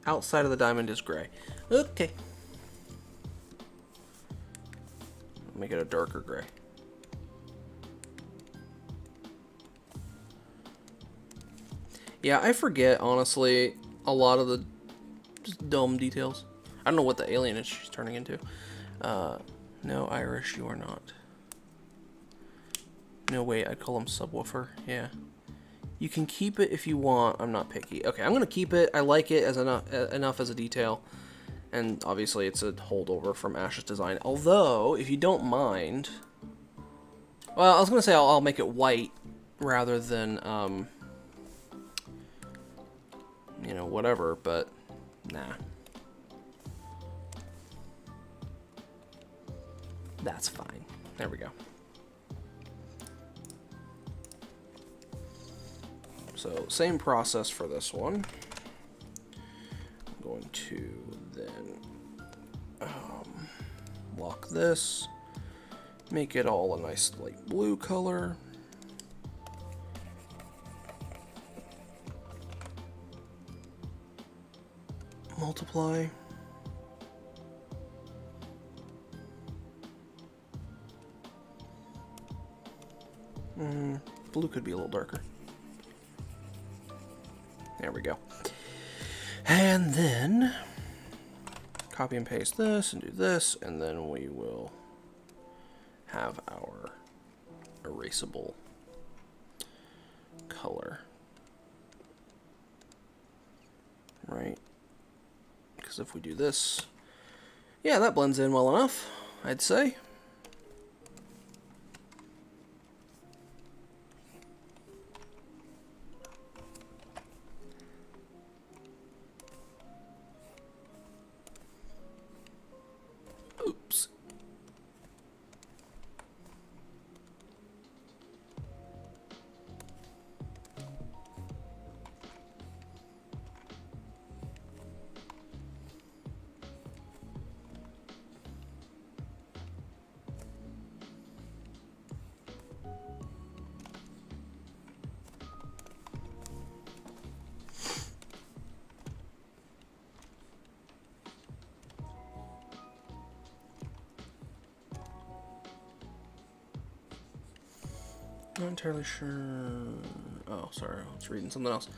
Outside of the diamond is gray. Okay. Make it a darker gray. Yeah, I forget, honestly, a lot of the just dumb details. I don't know what the alien is she's turning into. No, Irish, you are not. No, wait, I'd call him subwoofer. Yeah. You can keep it if you want. I'm not picky. Okay, I'm going to keep it. I like it as enough as a detail. And obviously it's a holdover from Ash's design. Although, if you don't mind... Well, I was going to say I'll make it white rather than, you know, whatever, but nah. That's fine. There we go. So, same process for this one. I'm going to then lock this, make it all a nice light blue color. Multiply. Blue could be a little darker. There we go. And then copy and paste this and do this, and then we will have our erasable color. Right? Because if we do this, yeah, that blends in well enough, I'd say. Oops. Not entirely sure. Oh, sorry, I was reading something else.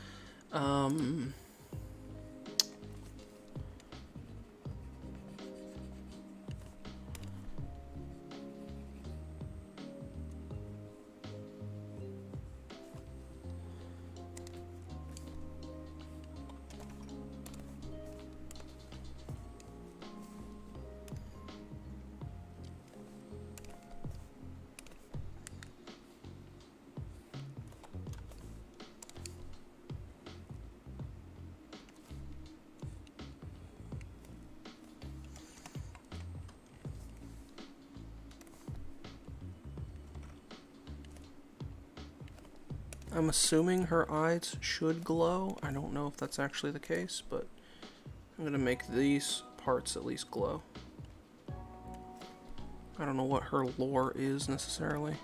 I'm assuming her eyes should glow. I don't know if that's actually the case, but I'm gonna make these parts at least glow. I don't know what her lore is necessarily.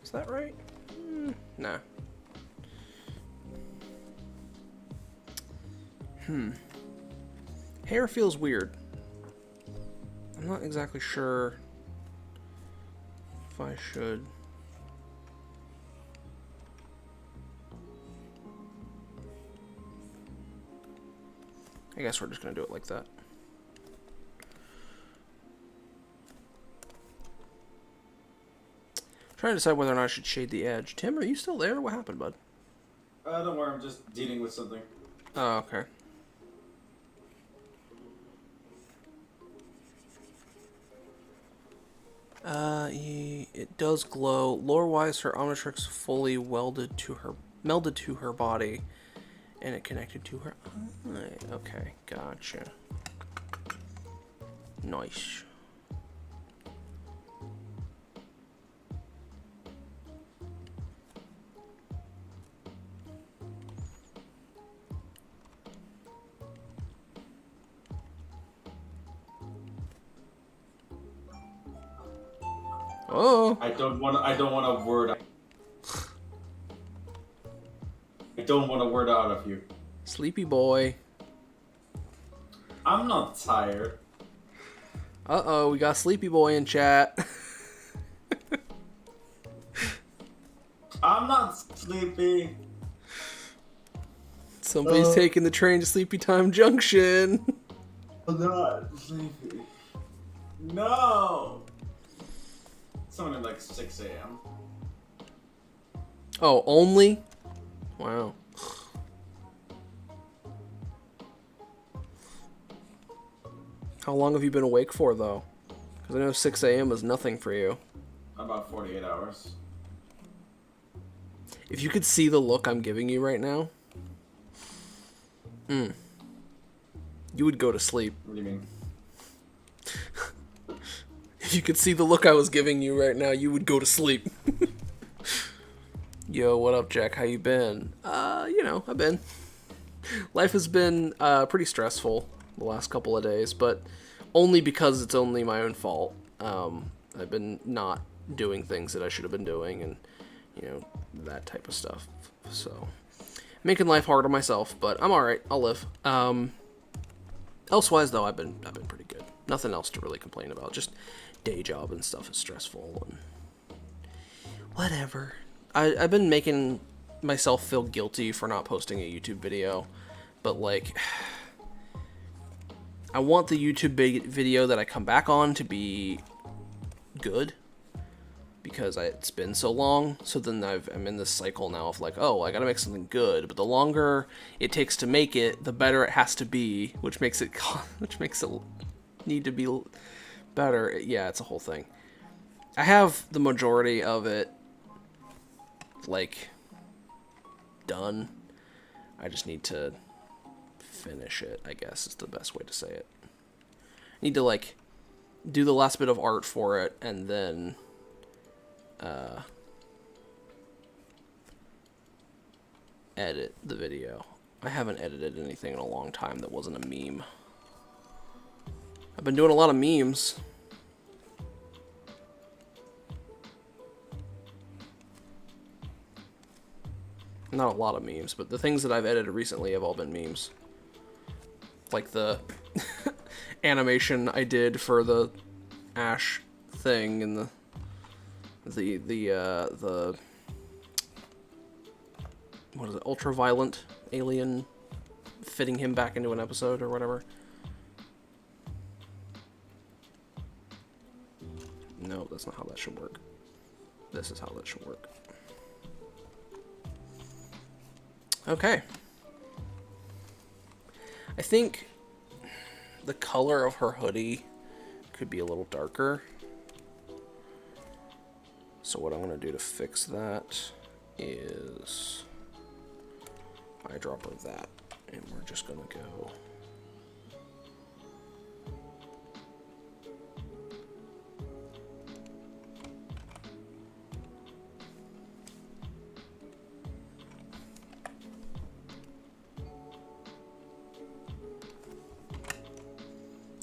Is that right? Nah. Hair feels weird. I'm not exactly sure if I should. I guess we're just gonna do it like that. Trying to decide whether or not I should shade the edge. Tim, are you still there? What happened, bud? Don't worry, I'm just dealing with something. Oh, okay. It does glow. Lore-wise, her Omnitrix fully melded to her body, and it connected to her eye. Okay, gotcha. Nice. Oh. I don't want a word. I don't want a word out of you. Sleepy boy. I'm not tired. Uh-oh, we got Sleepy boy in chat. I'm not sleepy. Somebody's taking the train to Sleepy Time Junction. I'm not sleepy. No. It's only like 6 a.m. Oh, only? Wow. How long have you been awake for, though? Because I know 6 a.m. is nothing for you. About 48 hours. If you could see the look I'm giving you right now, you would go to sleep. What do you mean? If you could see the look I was giving you right now, you would go to sleep. Yo, what up, Jack? How you been? I've been. Life has been pretty stressful the last couple of days, but only because it's only my own fault. I've been not doing things that I should have been doing, and that type of stuff. So making life hard on myself, but I'm all right. I'll live. Elsewise, though, I've been pretty good. Nothing else to really complain about. Just day job and stuff is stressful and whatever. I've been making myself feel guilty for not posting a YouTube video, but like, I want the YouTube video that I come back on to be good, because it's been so long. So then I'm in this cycle now of like, oh, I gotta make something good, but the longer it takes to make it, the better it has to be, which makes it need to be better. Yeah, it's a whole thing. I have the majority of it like done. I just need to finish it, I guess is the best way to say it. I need to like do the last bit of art for it, and then edit the video. I haven't edited anything in a long time that wasn't a meme. I've been doing a lot of memes. Not a lot of memes, but the things that I've edited recently have all been memes. Like the animation I did for the Ash thing, and the what is it, ultra-violent alien fitting him back into an episode or whatever. No, that's not how that should work. This is how that should work. Okay. I think the color of her hoodie could be a little darker. So what I'm going to do to fix that is eyedropper that, and we're just going to go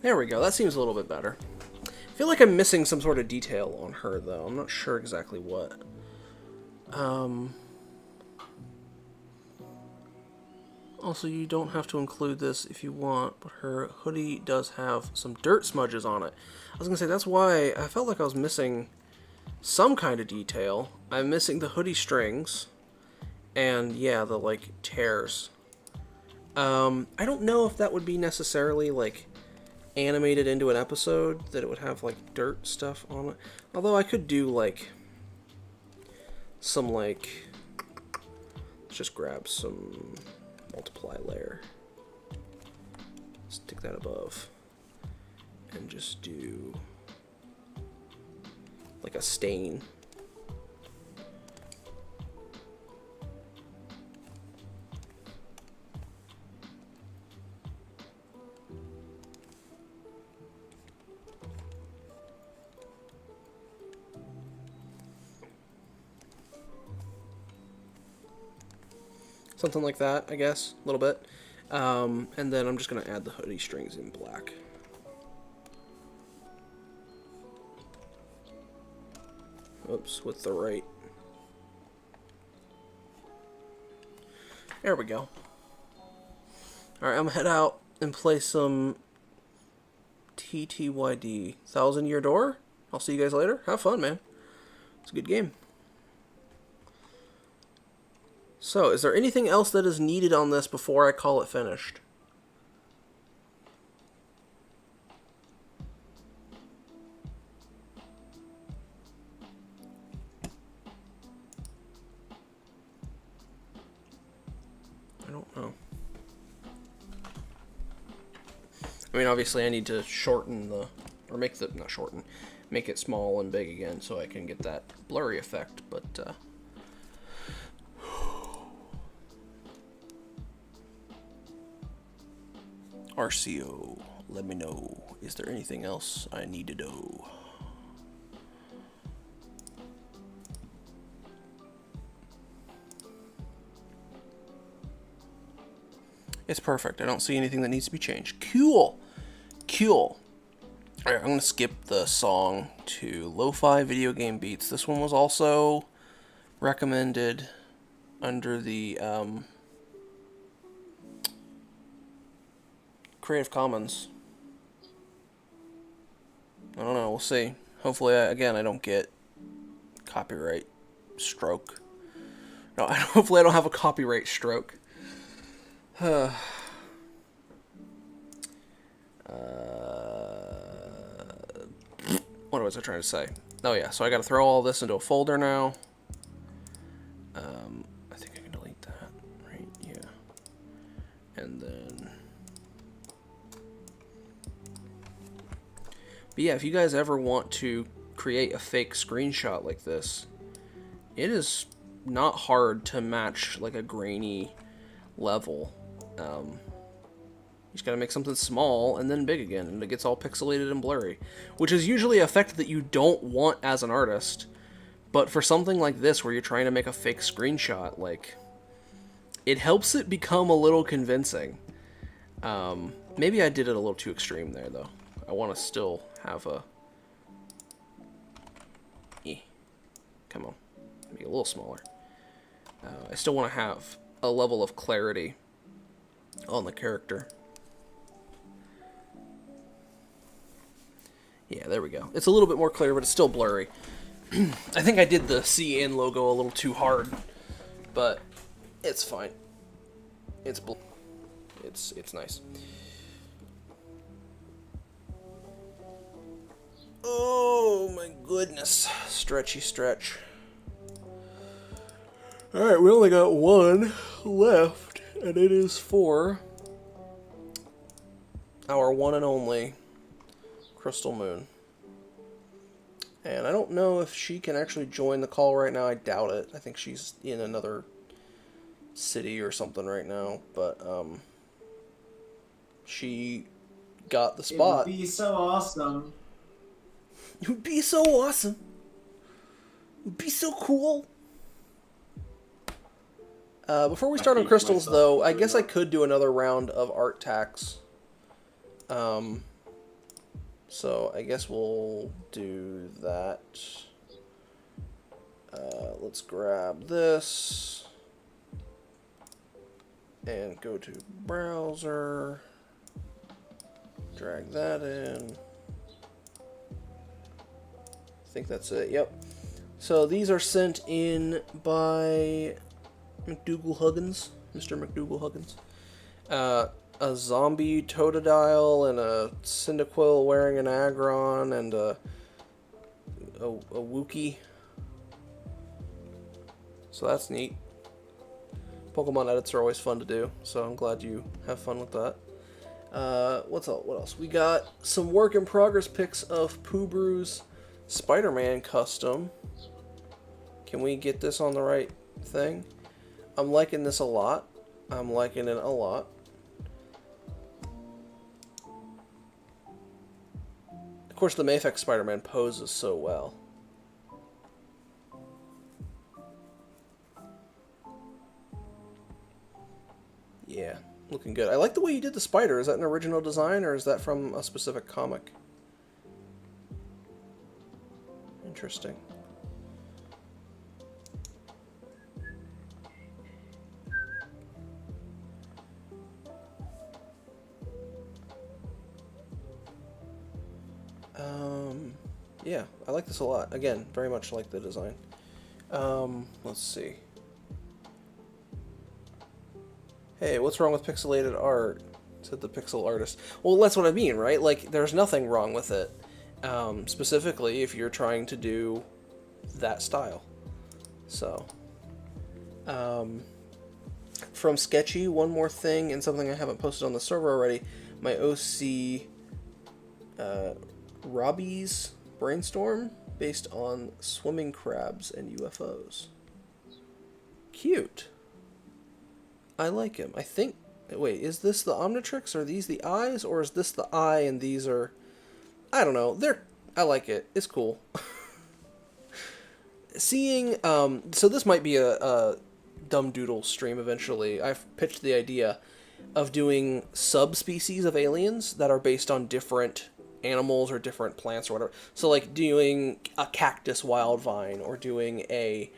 there we go. That seems a little bit better. I feel like I'm missing some sort of detail on her, though. I'm not sure exactly what. Also, you don't have to include this if you want, but her hoodie does have some dirt smudges on it. I was going to say, that's why I felt like I was missing some kind of detail. I'm missing the hoodie strings, and yeah, the, like, tears. I don't know if that would be necessarily, like, animated into an episode, that it would have like dirt stuff on it. Although I could do like some like, let's just grab some multiply layer, stick that above, and just do like a stain. Something like that, I guess, a little bit. And then I'm just going to add the hoodie strings in black. Oops, with the right. There we go. Alright, I'm going to head out and play some TTYD. 1,000 Year Door. I'll see you guys later. Have fun, man. It's a good game. So, is there anything else that is needed on this before I call it finished? I don't know. I mean, obviously I need to shorten the, or make the, not shorten, make it small and big again so I can get that blurry effect, but, RCO, let me know. Is there anything else I need to know? It's perfect. I don't see anything that needs to be changed. Cool. Cool. Alright, I'm going to skip the song to Lo-Fi Video Game Beats. This one was also recommended under the Creative Commons. I don't know, we'll see. Hopefully, again, I don't get copyright stroke. No, hopefully I don't have a copyright stroke. What was I trying to say? Oh yeah, so I gotta throw all this into a folder now. I think I can delete that, right? Yeah. And then... But yeah, if you guys ever want to create a fake screenshot like this, it is not hard to match like a grainy level. You just gotta make something small and then big again, and it gets all pixelated and blurry, which is usually an effect that you don't want as an artist. But for something like this, where you're trying to make a fake screenshot, like, it helps it become a little convincing. Maybe I did it a little too extreme there, though. I want to still have a... Come on. Make it a little smaller. I still want to have a level of clarity on the character. Yeah, there we go. It's a little bit more clear, but it's still blurry. I think I did the CN logo a little too hard, but it's fine. It's nice. Oh my goodness. Stretchy stretch. Alright, we only got one left, and it is for our one and only Crystal Moon. And I don't know if she can actually join the call right now. I doubt it. I think she's in another city or something right now, but she got the spot. It would be so awesome. It would be so awesome. It would be so cool. Before we start on crystals, though, I guess I could do another round of art tax. So I guess we'll do that. Let's grab this and go to browser. Drag that in. I think that's it. Yep. So these are sent in by McDougal Huggins, Mr. McDougal Huggins. A zombie Totodile and a Cyndaquil wearing an Aggron and a Wookiee. So that's neat. Pokemon edits are always fun to do, so I'm glad you have fun with that. What else? We got some work in progress pics of Poobru's Spider-Man custom. Can we get this on the right thing? I'm liking this a lot. I'm liking it a lot. Of course, the Mafex Spider-Man poses so well. Yeah, looking good. I like the way you did the spider. Is that an original design, or is that from a specific comic? Interesting. Yeah, I like this a lot. Again, very much like the design. Let's see. Hey, what's wrong with pixelated art? Said the pixel artist. Well, that's what I mean, right? Like, there's nothing wrong with it. Specifically, if you're trying to do that style. So, from Sketchy, one more thing, and something I haven't posted on the server already. My OC, Robbie's Brainstorm, based on swimming crabs and UFOs. Cute. I like him. I think... Wait, is this the Omnitrix? Are these the eyes? Or is this the eye and these are... I don't know. I like it. It's cool. Seeing... so this might be a dumb Doodle stream eventually. I've pitched the idea of doing subspecies of aliens that are based on different animals or different plants or whatever. So, like, doing a cactus wild vine or doing a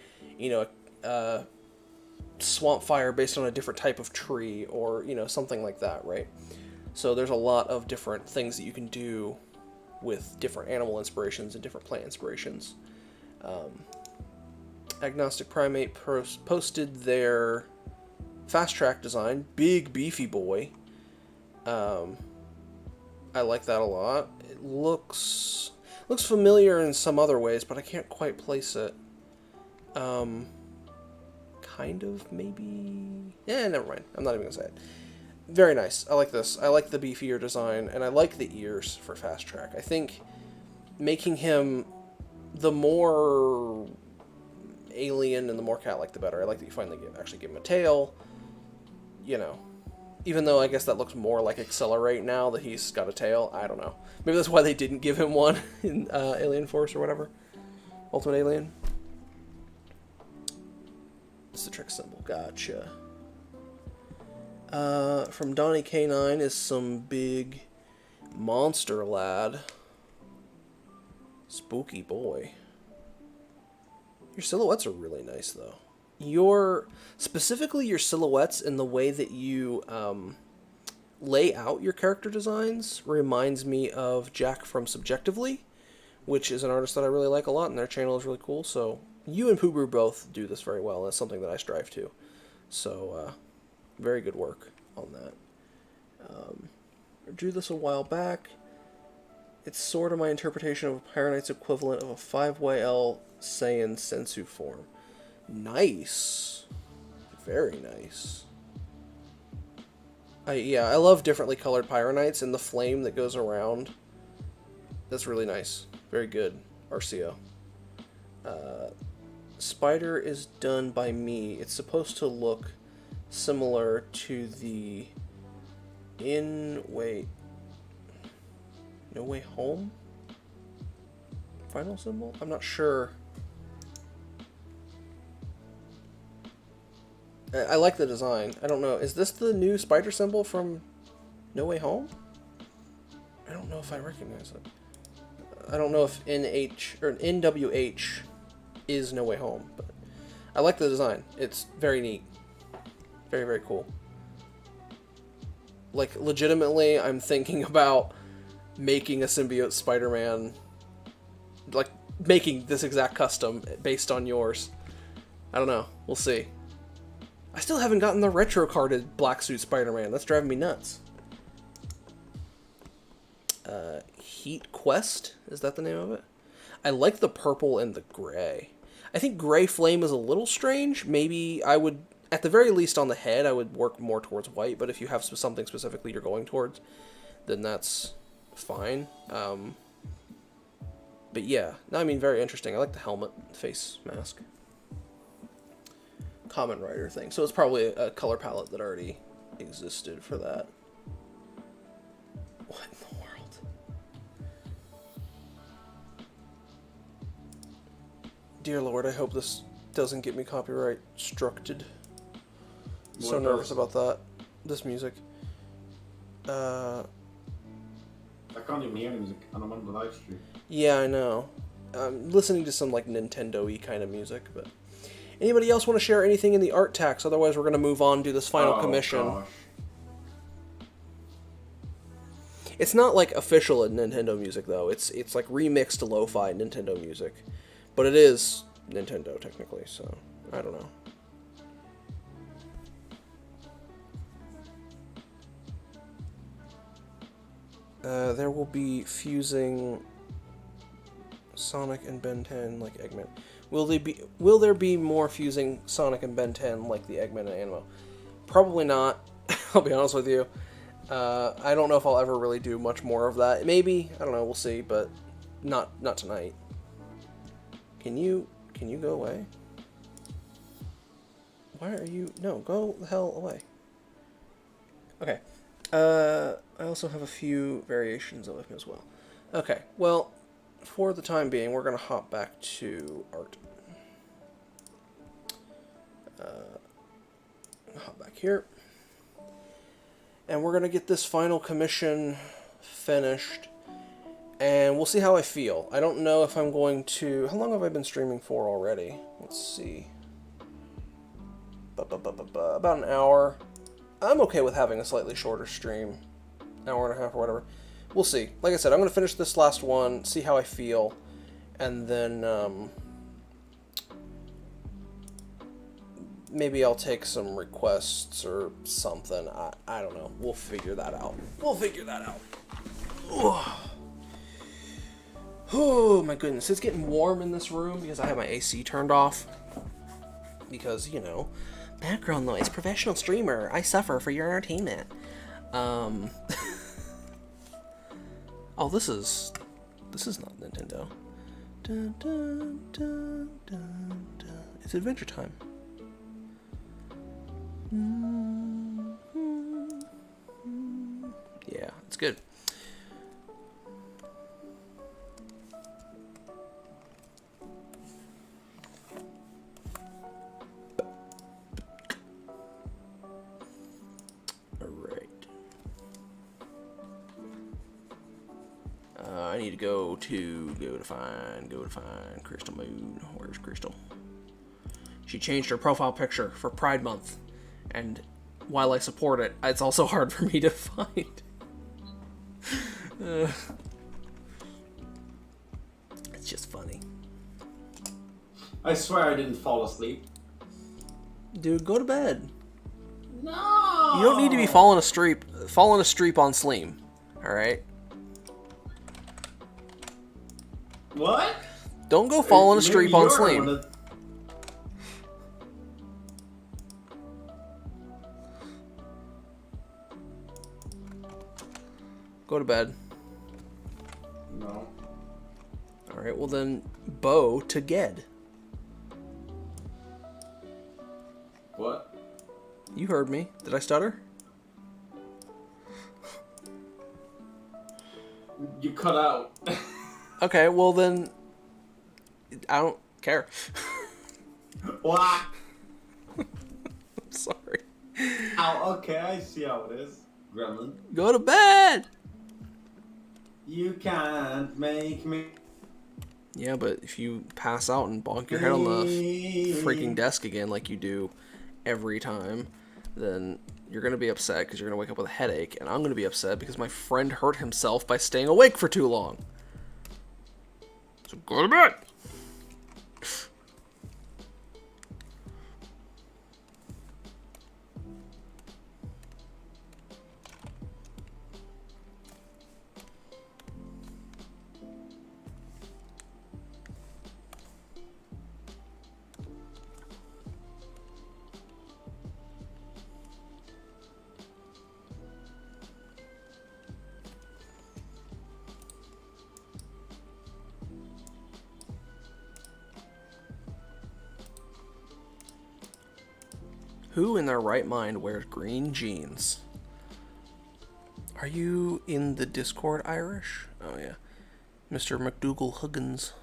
swamp fire based on a different type of tree or, something like that, right? So there's a lot of different things that you can do with different animal inspirations and different plant inspirations. Agnostic Primate posted their fast track design. Big beefy boy. I like that a lot. It looks familiar in some other ways, but I can't quite place it. Kind of, maybe... never mind. I'm not even going to say it. Very nice. I like this. I like the beefier design, and I like the ears for Fast Track. I think making him the more alien and the more cat-like, the better. I like that you finally actually give him a tail. Even though I guess that looks more like Accelerate now that he's got a tail. I don't know. Maybe that's why they didn't give him one in Alien Force or whatever. Ultimate Alien. It's the trick symbol. Gotcha. From Donnie K9 is some big monster lad. Spooky boy. Your silhouettes are really nice, though. Specifically your silhouettes and the way that you lay out your character designs reminds me of Jack from Subjectively, which is an artist that I really like a lot, and their channel is really cool. So you and Poobroo both do this very well. That's something that I strive to. So very good work on that. I drew this a while back. It's sort of my interpretation of a Pyro Knight's equivalent of a 5 L Saiyan Sensu form. Nice. Very nice. I love differently colored Pyro Knights and the flame that goes around. That's really nice. Very good, Arcio. Spider is done by me. It's supposed to look similar to the No Way Home final symbol? I'm not sure. I like the design. I don't know. Is this the new spider symbol from No Way Home? I don't know if I recognize it. I don't know if NH or NWH is No Way Home, but I like the design. It's very neat. Very, very cool. Like, legitimately, I'm thinking about making a symbiote Spider-Man, like, making this exact custom based on yours. I don't know. We'll see. I still haven't gotten the retro-carded Black Suit Spider-Man. That's driving me nuts. Heat Quest? Is that the name of it? I like the purple and the gray. I think gray flame is a little strange. Maybe I would, at the very least on the head, I would work more towards white, but if you have something specifically you're going towards, then that's fine. But yeah, I mean, very interesting. I like the helmet face mask. Common Rider thing. So it's probably a color palette that already existed for that. What in the world? Dear Lord, I hope this doesn't get me copyright structed. So nervous about that. This music. I can't even hear music, and I'm on the live stream. Yeah, I know. I'm listening to some like Nintendo-y kind of music, but anybody else want to share anything in the art tax? Otherwise, we're going to move on to this final commission. Gosh. It's not like official Nintendo music though. It's like remixed lo-fi Nintendo music, but it is Nintendo technically. So I don't know. There will be fusing Sonic and Ben 10 like Eggman. Will there be more fusing Sonic and Ben 10 like the Eggman and Animo? Probably not. I'll be honest with you. I don't know if I'll ever really do much more of that. Maybe, I don't know, we'll see, but not tonight. Can you go away? Why are you... No, go the hell away. Okay. I also have a few variations of him as well. Okay, well, for the time being, we're going to hop back to art. Hop back here. And we're going to get this final commission finished. And we'll see how I feel. I don't know if I'm going to... How long have I been streaming for already? Let's see. About an hour. I'm okay with having a slightly shorter stream. Hour and a half or whatever. We'll see. Like I said, I'm going to finish this last one, see how I feel, and then maybe I'll take some requests or something. I don't know. We'll figure that out. Oh my goodness. It's getting warm in this room because I have my AC turned off. Because, you know, background noise, professional streamer, I suffer for your entertainment. Oh, this is not Nintendo. Dun, dun, dun, dun, dun. It's Adventure Time. Yeah, it's good. I need to go to find Crystal Moon. Where's Crystal? She changed her profile picture for Pride Month, and while I support it, it's also hard for me to find. It's just funny. I swear I didn't fall asleep. Dude, go to bed. No. You don't need to be falling asleep on Sleem. All right. What? Don't go falling asleep on Sleem. Go to bed. No. Alright, well then, bow to Ged. What? You heard me. Did I stutter? You cut out. Okay, well then, I don't care. What? I'm sorry. Oh, okay, I see how it is. Gremlin. Go to bed! You can't make me... Yeah, but if you pass out and bonk your head on the freaking desk again like you do every time, then you're going to be upset because you're going to wake up with a headache, and I'm going to be upset because my friend hurt himself by staying awake for too long. So go to bed! Who in their right mind wears green jeans? Are you in the Discord, Irish? Oh, yeah. Mr. McDougal Huggins.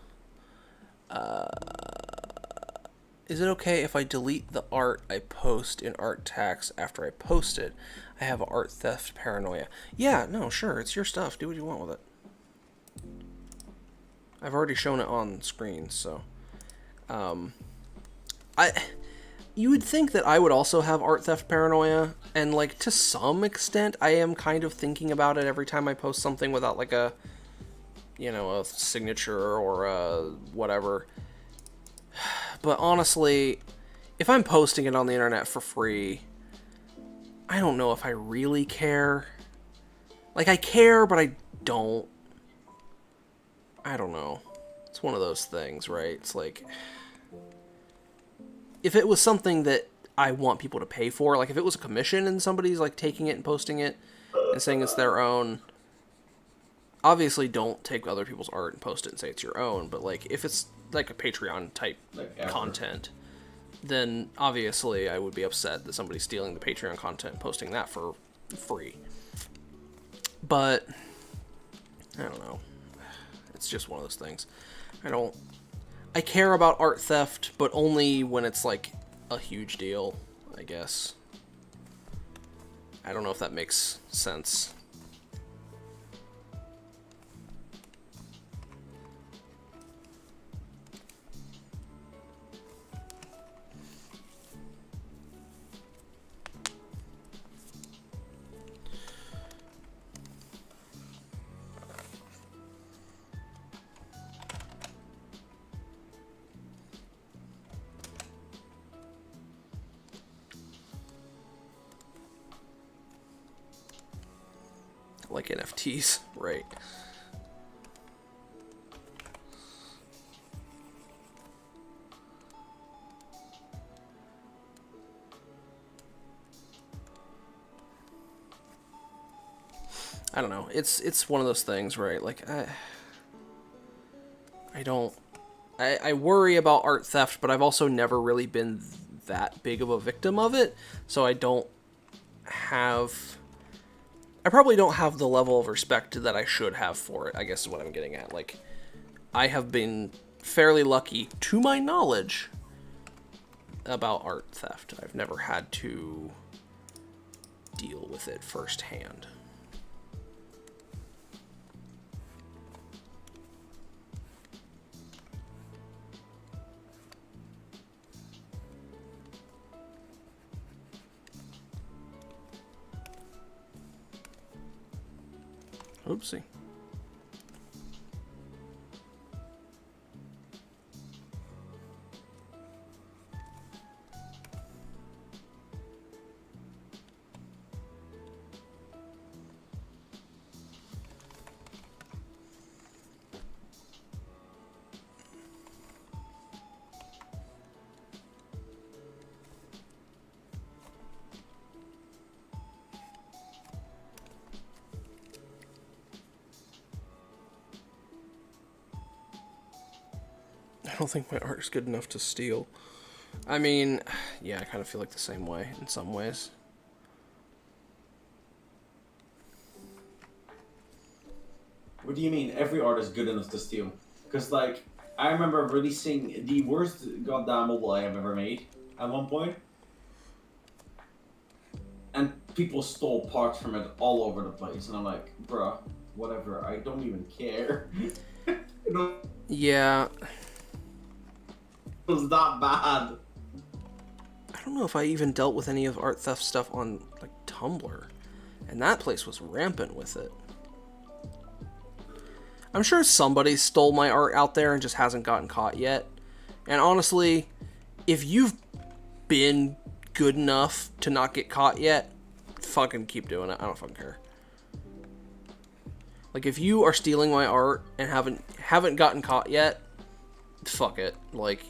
Is it okay if I delete the art I post in art tags after I post it? I have art theft paranoia. Yeah, no, sure, it's your stuff. Do what you want with it. I've already shown it on screen, so... You would think that I would also have art theft paranoia, and, like, to some extent, I am kind of thinking about it every time I post something without, like, a signature or a whatever. But honestly, if I'm posting it on the internet for free, I don't know if I really care. Like, I care, but I don't. I don't know. It's one of those things, right? It's like, if it was something that I want people to pay for, like if it was a commission and somebody's like taking it and posting it and saying it's their own, obviously don't take other people's art and post it and say it's your own. But like if it's like a Patreon type content, then obviously I would be upset that somebody's stealing the Patreon content and posting that for free. But I don't know. It's just one of those things. I care about art theft, but only when it's like a huge deal, I guess. I don't know if that makes sense. Like NFTs, right? I don't know. It's one of those things, right? Like I worry about art theft, but I've also never really been that big of a victim of it, so I probably don't have the level of respect that I should have for it, I guess is what I'm getting at. Like, I have been fairly lucky, to my knowledge, about art theft. I've never had to deal with it firsthand. Oopsie. I don't think my art is good enough to steal. I mean, yeah, I kind of feel like the same way in some ways. What do you mean every art is good enough to steal? Because, like, I remember releasing the worst goddamn mobile I have ever made at one point. And people stole parts from it all over the place. And I'm like, bruh, whatever, I don't even care. Yeah. It was that bad. I don't know if I even dealt with any of art theft stuff on, like, Tumblr. And that place was rampant with it. I'm sure somebody stole my art out there and just hasn't gotten caught yet. And honestly, if you've been good enough to not get caught yet, fucking keep doing it. I don't fucking care. Like, if you are stealing my art and haven't gotten caught yet, fuck it. Like,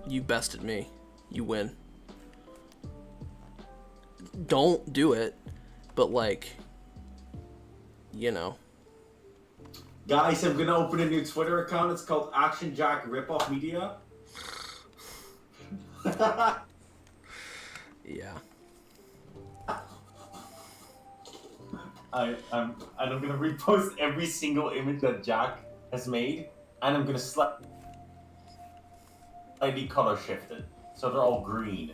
you bested me. You win. Don't do it, but, like, you know. Guys, I'm gonna open a new Twitter account. It's called Action Jack Ripoff Media. Yeah. I'm gonna repost every single image that Jack has made, and I'm gonna slightly color shift it so they're all green,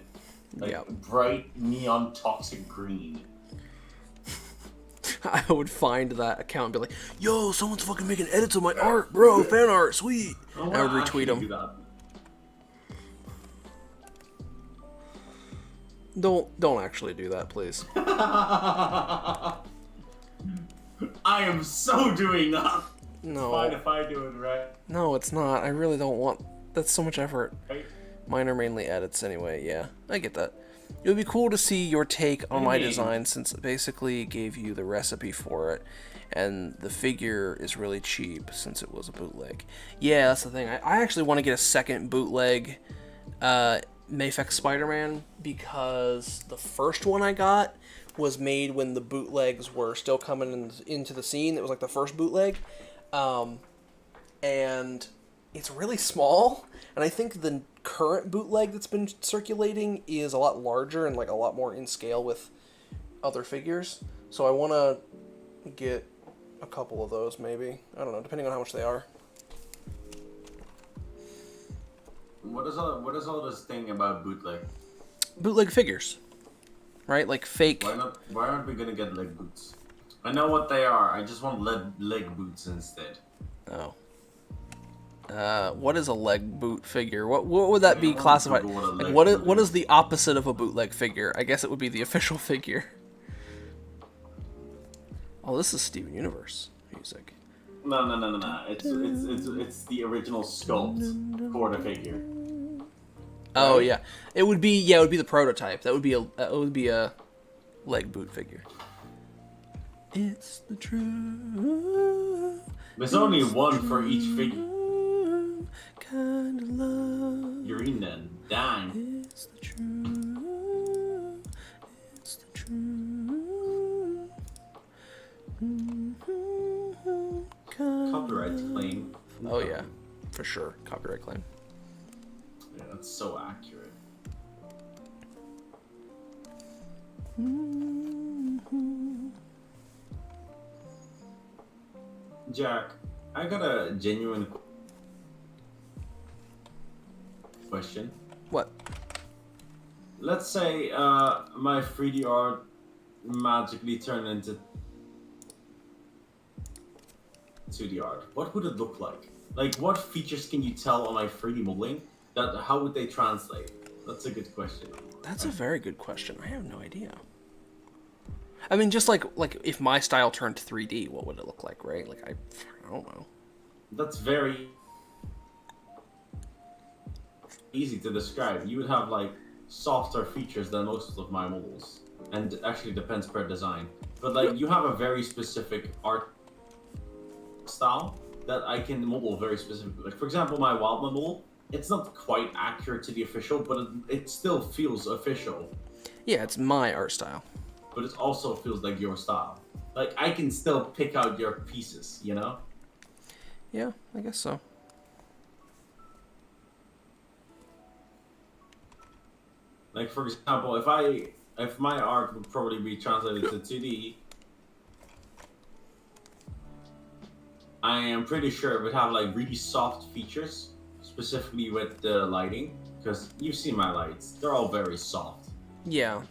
like Yep. bright neon toxic green. I would find that account and be like, yo, someone's fucking making edits of my art, bro, fan art, sweet. And I would retweet them. Do that. Don't actually do that, please. I am so doing that. No. Fine if I do it right. No, it's not. I really don't want... That's so much effort. Right? Mine are mainly edits anyway, yeah. I get that. It would be cool to see your take on my design, since it basically gave you the recipe for it. And the figure is really cheap, since it was a bootleg. Yeah, that's the thing. I actually want to get a second bootleg Mayfex Spider-Man, because the first one I got was made when the bootlegs were still coming into the scene. It was like the first bootleg. And it's really small, and I think the current bootleg that's been circulating is a lot larger and like a lot more in scale with other figures. So I want to get a couple of those, maybe. I don't know, depending on how much they are. What is all this thing about bootleg? Bootleg figures, right? Like fake. Why aren't we gonna get leg boots? I know what they are. I just want leg boots instead. Oh. What is a leg boot figure? What would that be classified? Like, what is the opposite of a bootleg figure? I guess it would be the official figure. Oh, this is Steven Universe music. No. It's the original sculpt for the figure. Oh yeah, it would be the prototype. That would be a leg boot figure. It's the truth. There's only one for each figure. Kind of love. You're in the dang. It's the truth. It's the truth. Copyright claim. Oh yeah, for sure, copyright claim. Yeah, that's so accurate. Jack, I got a genuine question. What? Let's say my 3D art magically turned into 2D art. What would it look like? Like, what features can you tell on my 3D modeling? How would they translate? That's a good question. That's a very good question. I have no idea. I mean, just like if my style turned 3D, what would it look like, right? Like, I don't know. That's very easy to describe. You would have like softer features than most of my models, and it actually depends per design. But like, you have a very specific art style that I can model very specifically. Like, for example, my Wildman model, it's not quite accurate to the official, but it still feels official. Yeah, it's my art style. But it also feels like your style. Like, I can still pick out your pieces, you know? Yeah, I guess so. Like, for example, if my art would probably be translated to 2D, I am pretty sure it would have like really soft features, specifically with the lighting, because you've seen my lights. They're all very soft. Yeah.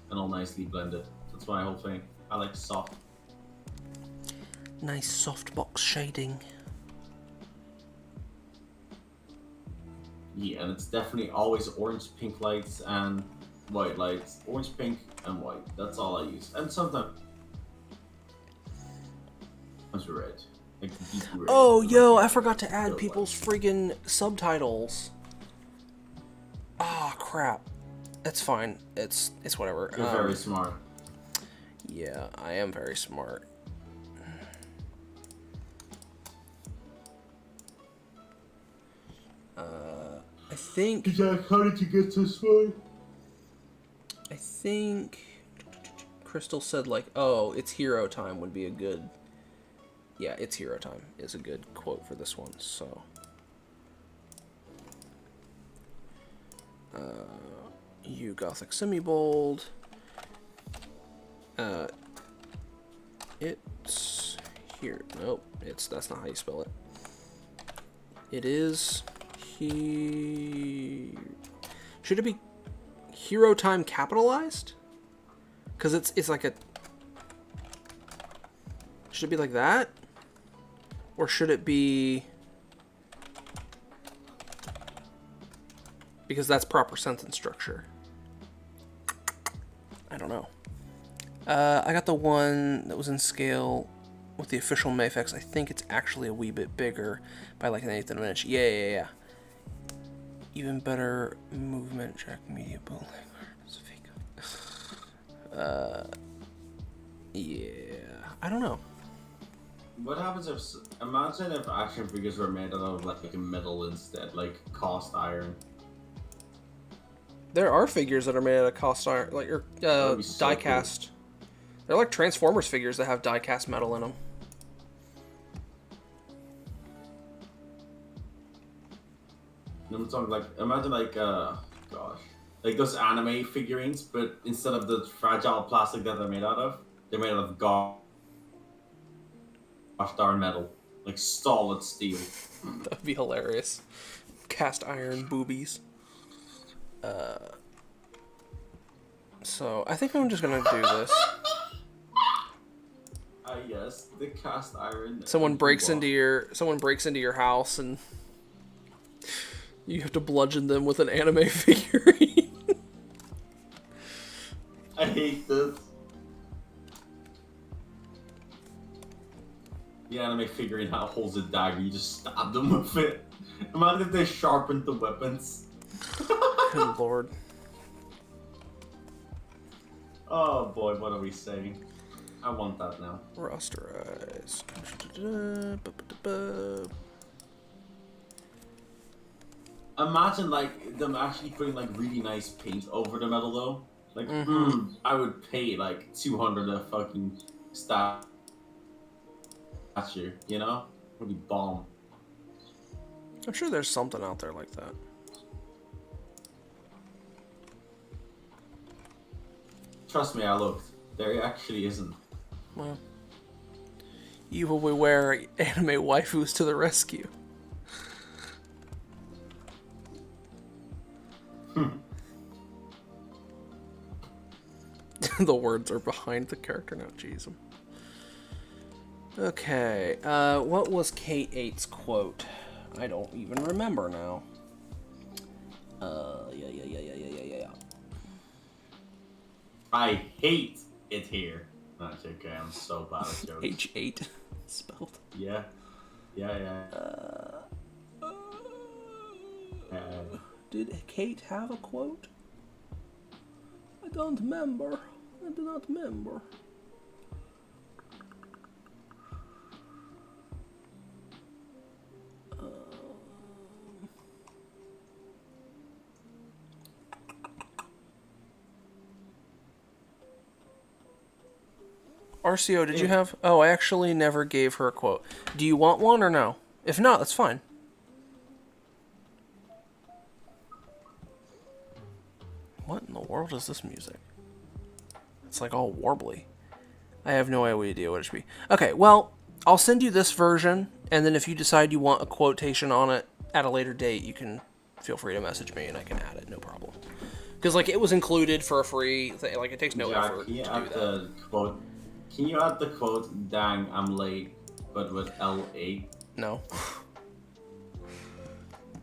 And all nicely blended. That's my whole thing. I like soft. Nice softbox shading. Yeah, and it's definitely always orange, pink lights and white lights. Orange, pink, and white. That's all I use. And sometimes red. Like deep red. Oh, yo, I forgot to add people's friggin' subtitles. Ah, crap. It's fine. It's whatever. You're very smart. Yeah, I am very smart. I think... Jack, how did you get so smart? I think... Crystal said, like, oh, it's hero time would be a good... Yeah, it's hero time is a good quote for this one, so... You Gothic semi-bold. It's here. Nope, that's not how you spell it. It is he. Should it be hero time capitalized? Because it's like a. Should it be like that? Or should it be... Because that's proper sentence structure. I don't know. I got the one that was in scale with the official Mayfix. I think it's actually a wee bit bigger by like an eighth of an inch. Yeah. Even better movement check, media building. Yeah. I don't know. What happens if... Imagine if action figures were made out of like metal instead, like cast iron. There are figures that are made out of cast iron, like die cast. Cool. They're like Transformers figures that have die cast metal in them. I'm talking like, imagine like, gosh, like those anime figurines, but instead of the fragile plastic that they're made out of, they're made out of gosh darn metal, like solid steel. That'd be hilarious. Cast iron boobies. So I think I'm just gonna do this. Yes, the cast iron. Someone breaks into your house and you have to bludgeon them with an anime figurine. I hate this. The anime figurine holds a dagger, you just stab them with it. Imagine if they sharpened the weapons. Good lord. Oh boy, what are we saying? I want that now. Rasterize. Imagine like them actually putting like really nice paint over the metal though. Like, I would pay like 200 a fucking statue, you know? It would be bomb. I'm sure there's something out there like that. Trust me, I looked. There actually isn't. Well, evil beware, anime waifus to the rescue. The words are behind the character now, jeez. Okay, what was Kate 8's quote? I don't even remember now. Yeah. I hate it here. That's okay, I'm so bad at jokes. H8 spelled. Yeah. Did Kate have a quote? I don't remember. I do not remember. RCO, did you have... Oh, I actually never gave her a quote. Do you want one or no? If not, that's fine. What in the world is this music? It's like all warbly. I have no idea what it should be. Okay, well, I'll send you this version, and then if you decide you want a quotation on it at a later date, you can feel free to message me and I can add it, no problem. Because, like, it was included for a free thing. Like, it takes no effort to do that. Can you add the quote, "Dang, I'm late," but with L8? No.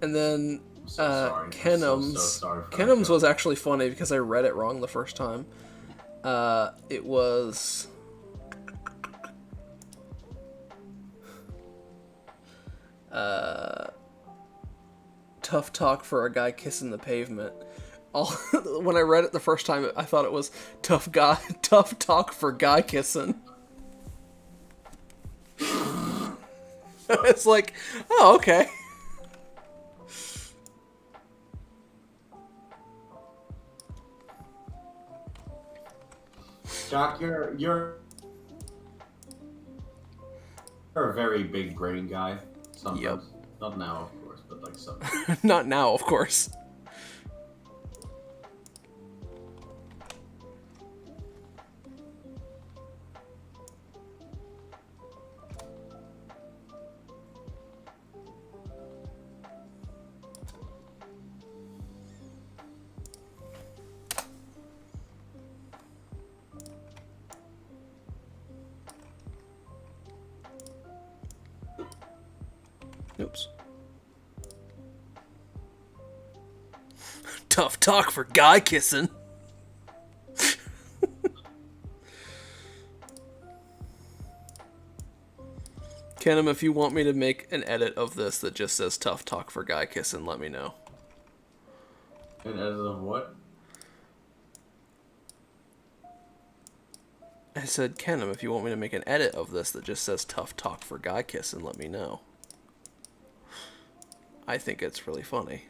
And then Kenham's was actually funny because I read it wrong the first time. It was... tough talk for a guy kissing the pavement. When I read it the first time, I thought it was tough talk for guy kissing. It's like, oh, okay. Jack, you're a very big brain guy. Sometimes. Yep. Not now, of course, but like sometimes. Not now, of course. Oops. Tough talk for guy kissing. Kenem, if you want me to make an edit of this that just says tough talk for guy kissing, let me know. An edit of what? I said, Kenem, if you want me to make an edit of this that just says tough talk for guy kissing, let me know. I think it's really funny.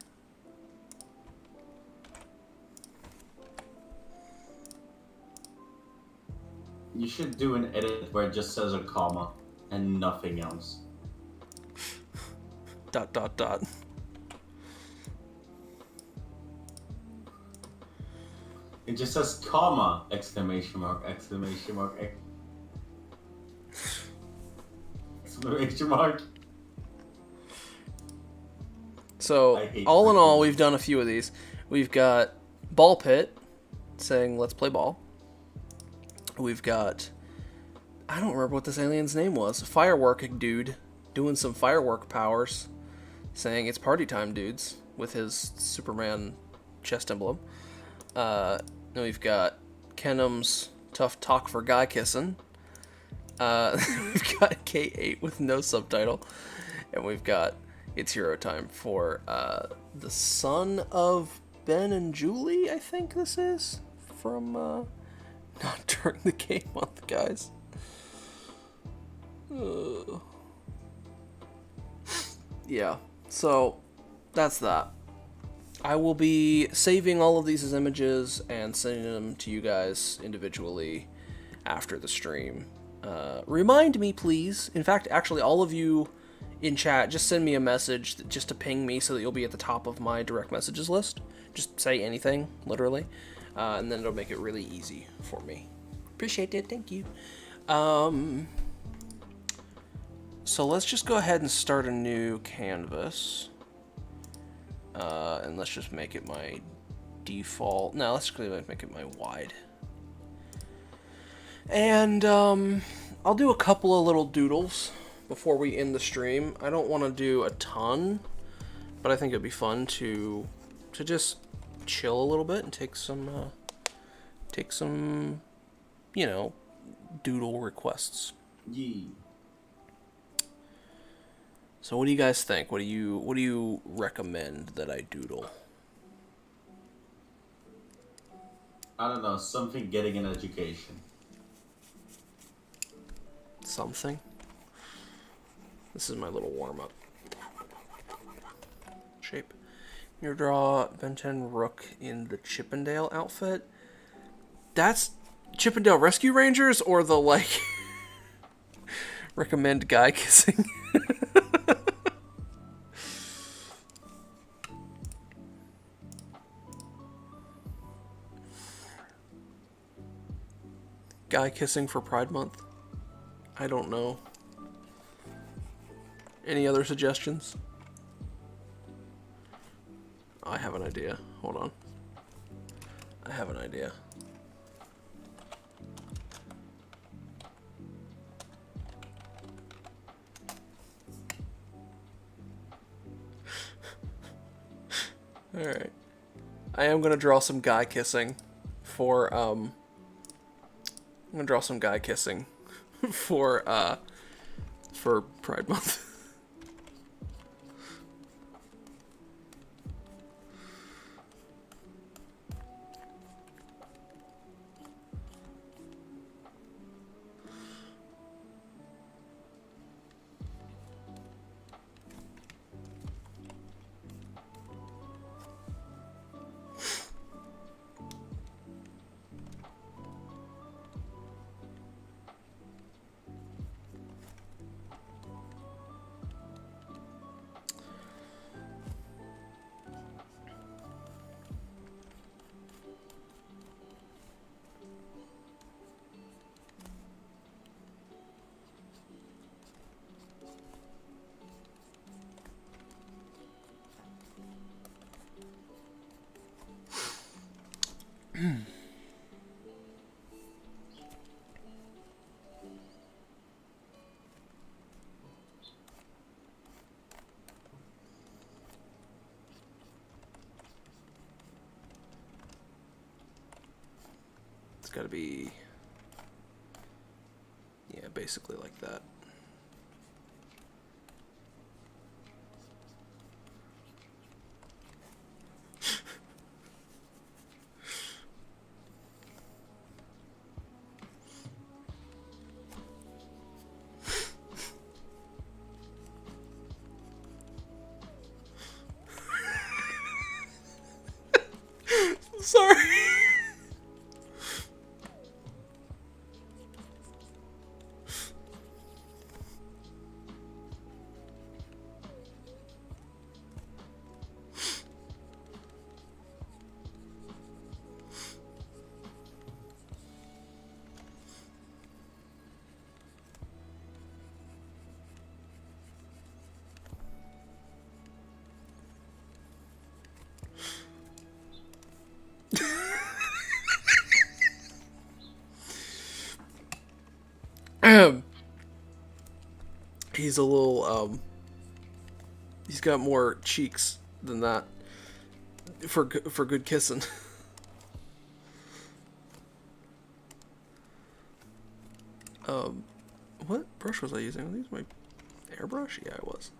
You should do an edit where it just says a comma and nothing else. ... It just says comma, exclamation mark, exclamation mark, exclamation mark. So, all in all, we've done a few of these. We've got Ball Pit saying, let's play ball. We've got, I don't remember what this alien's name was, Firework Dude doing some firework powers, saying it's party time, dudes, with his Superman chest emblem. Then we've got Kenem's tough talk for guy kissing. We've got K8 with no subtitle. And we've got It's Hero Time for the son of Ben and Julie, I think this is, from Not During the Game Month, guys. Yeah, so that's that. I will be saving all of these as images and sending them to you guys individually after the stream. Remind me, please. In fact, actually, all of you in chat, just send me a message just to ping me so that you'll be at the top of my direct messages list. Just say anything, literally. And then it'll make it really easy for me. Appreciate it. Thank you. So let's just go ahead and start a new canvas. And let's just make it my default. No, let's just make it my wide. And I'll do a couple of little doodles before we end the stream. I don't want to do a ton, but I think it'd be fun to just chill a little bit and take some you know, doodle requests. Yeah. So what do you guys think? What do you recommend that I doodle? I don't know, something getting an education. Something? This is my little warm-up. Shape. You draw Ben 10 Rook in the Chippendale outfit. That's Chippendale Rescue Rangers or the, like, recommend guy kissing? Guy kissing for Pride Month? I don't know. Any other suggestions? I have an idea. Hold on. I have an idea. Alright. I am gonna draw some guy kissing for, I'm gonna draw some guy kissing for Pride Month. gotta be, yeah, basically like that. Sorry. He's a little, he's got more cheeks than that for good kissing. What brush was I using? Were these my airbrush? Yeah, I was.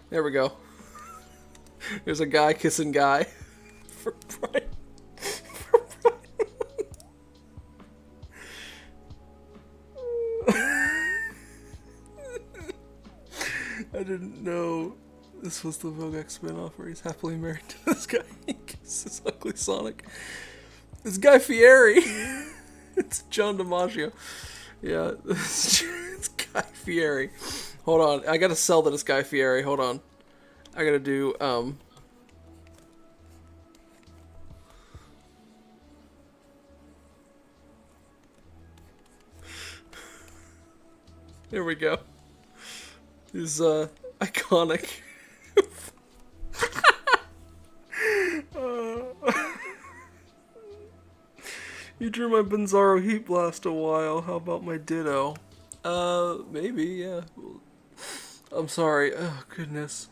There we go. There's a guy kissing guy. For Brian. For Brian. I didn't know this was the Vogax spinoff where he's happily married to this guy. He kisses Ugly Sonic. It's Guy Fieri. It's John DiMaggio. Yeah, it's Guy Fieri. Hold on, I gotta sell that it's Guy Fieri. Hold on. I gotta do, Here we go. He's, iconic. You drew my Banzaro Heat Blast a while. How about my Ditto? Maybe, yeah. I'm sorry. Oh, goodness.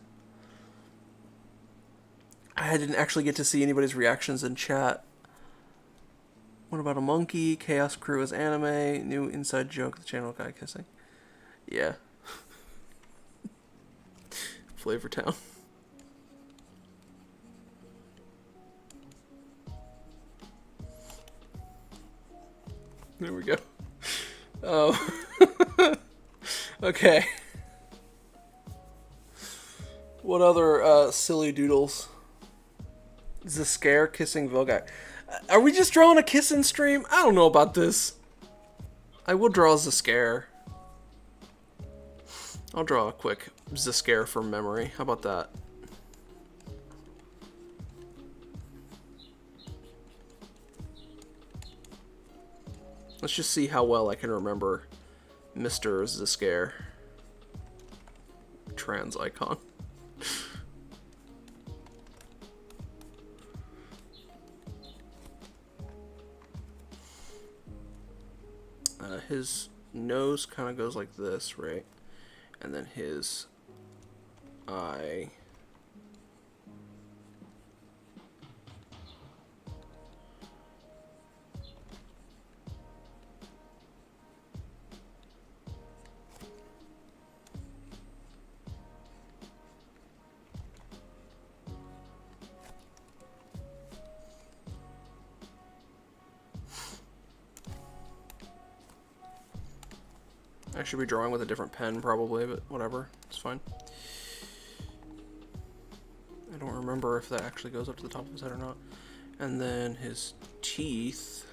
I didn't actually get to see anybody's reactions in chat. What about a monkey? Chaos Crew is anime. New inside joke. The channel guy kissing. Yeah. Flavor Town. There we go. Oh. Okay. What other silly doodles? Zascare kissing Vogak. Are we just drawing a kissing stream? I don't know about this. I will draw Zascare. I'll draw a quick Zascare from memory. How about that? Let's just see how well I can remember Mr. Zascare. Trans icon. His nose kind of goes like this, right? And then his eye. I should be drawing with a different pen probably, but whatever, it's fine. I don't remember if that actually goes up to the top of his head or not. And then his teeth.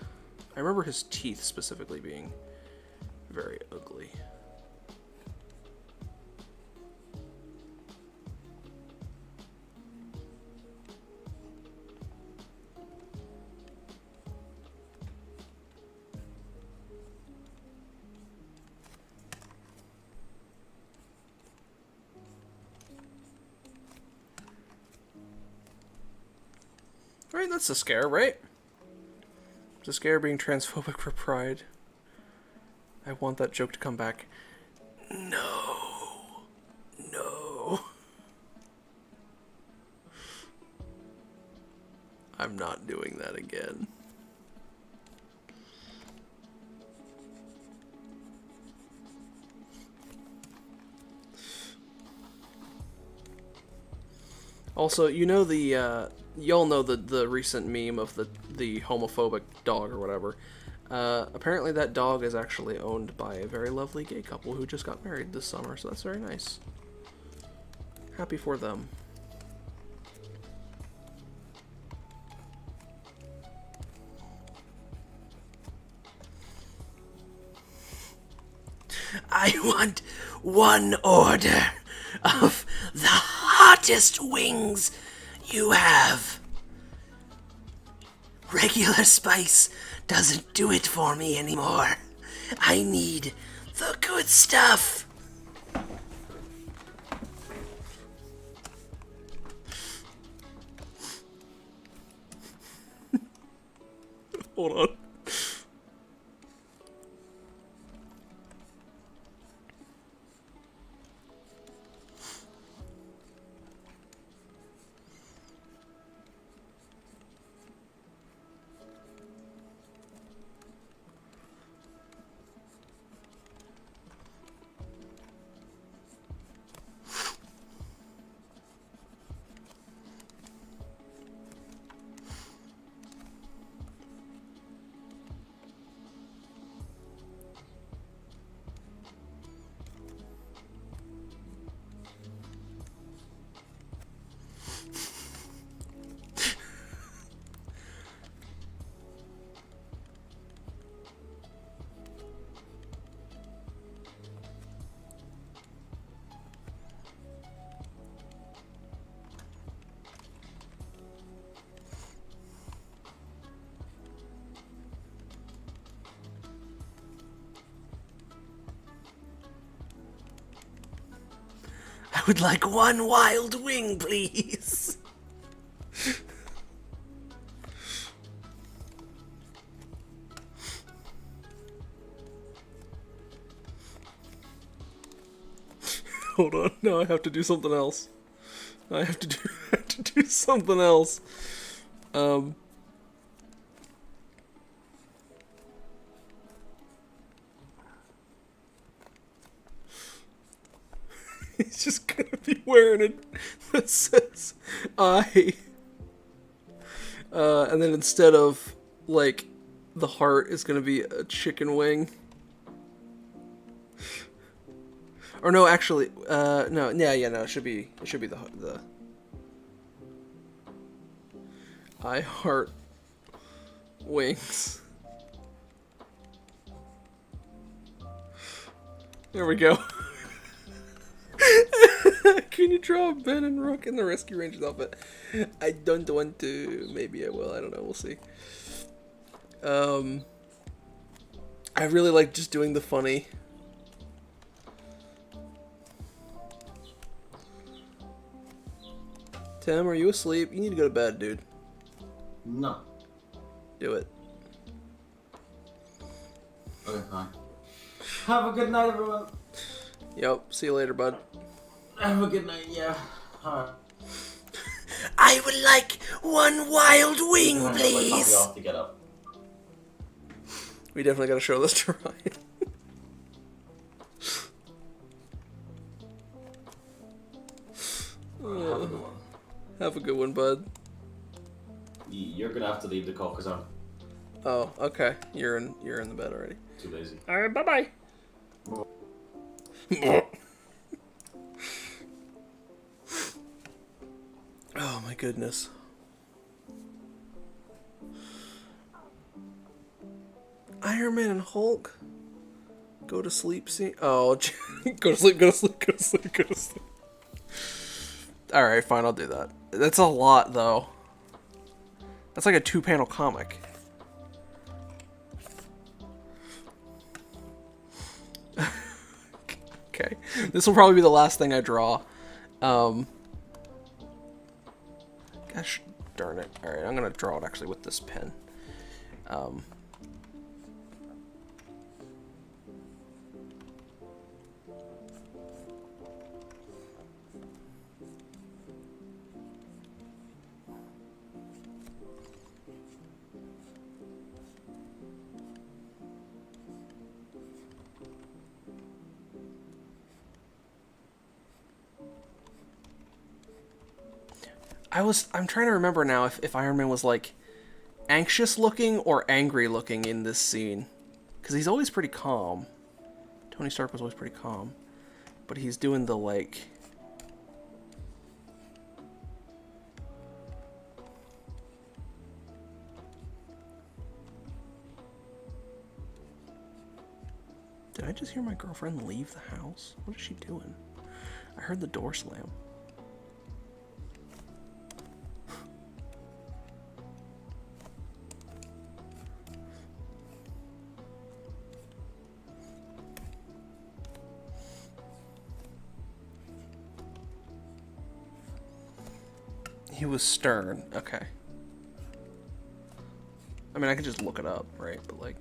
I remember his teeth specifically being very ugly. Right? That's a scare, right? It's a scare being transphobic for pride. I want that joke to come back. No. No. I'm not doing that again. Also, you know y'all know the recent meme of the homophobic dog or whatever. Apparently that dog is actually owned by a very lovely gay couple who just got married this summer, so that's very nice. Happy for them. I want one order of the hottest wings you have. Regular spice doesn't do it for me anymore. I need the good stuff. Hold on. I would like one wild wing, please. Hold on, now I have to do something else. I have to do something else. He's just gonna be wearing it that says I. And then instead of, like, the heart is gonna be a chicken wing. Or no, actually, no, it should be the I heart wings. There we go. Can you draw a Ben and Rook in the Rescue Rangers outfit? I don't want to. Maybe I will. I don't know. We'll see. I really like just doing the funny. Tim, are you asleep? You need to go to bed, dude. No. Do it. Okay, fine. Have a good night, everyone. Yep. See you later, bud. Have a good night, yeah. Alright. I would like one wild wing, please. Off to get up. We definitely got to show this to Ryan. Have a good one. Have a good one, bud. You're gonna have to leave the call because I'm Oh, okay. You're in the bed already. too lazy. All right, bye-bye. Oh my goodness. Iron Man and Hulk? Go to sleep scene? Oh, go to sleep, go to sleep, go to sleep, go to sleep. Alright, fine, I'll do that. That's a lot, though. That's like a 2-panel comic. Okay. This will probably be the last thing I draw. Gosh, darn it. Alright, I'm going to draw it actually with this pen. I'm trying to remember now if Iron Man was like anxious looking or angry looking in this scene. Because he's always pretty calm. Tony Stark was always pretty calm. But he's doing the like... Did I just hear my girlfriend leave the house? What is she doing? I heard the door slam. He was stern. Okay. I mean, I could just look it up, right? But like...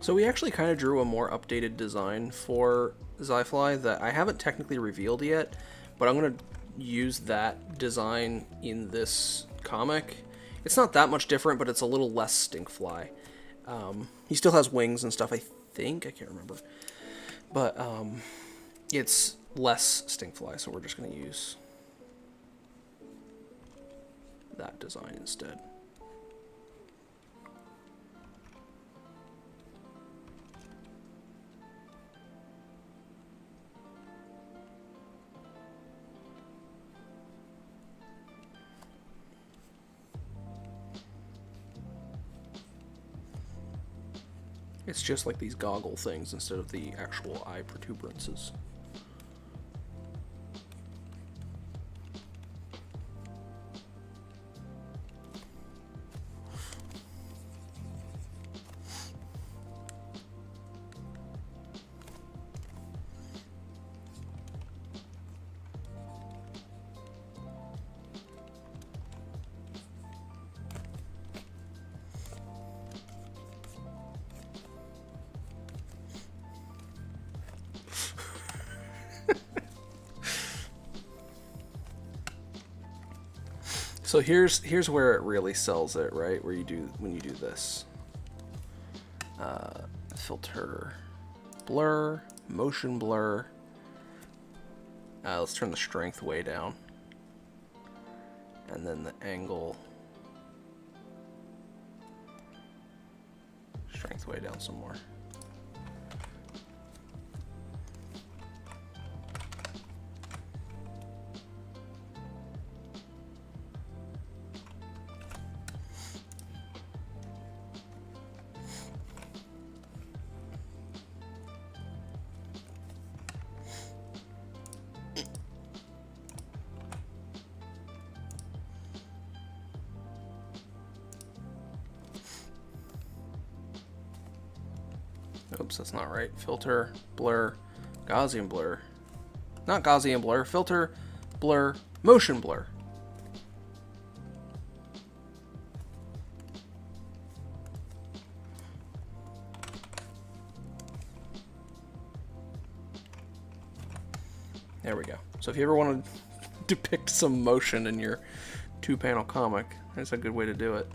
So we actually kind of drew a more updated design for Zyfly that I haven't technically revealed yet, but I'm going to use that design in this comic. It's not that much different, but it's a little less Stinkfly. He still has wings and stuff, I think. I can't remember. But it's less Stinkfly, so we're just going to use that design instead. It's just like these goggle things instead of the actual eye protuberances. So here's where it really sells it, right? Where when you do this. Filter, blur, motion blur. Let's turn the strength way down. And then the angle. Strength way down some more. Oops, that's not right. Filter, blur, Gaussian blur. Not Gaussian blur. Filter, blur, motion blur. There we go. So if you ever want to depict some motion in your 2-panel comic. That's a good way to do it.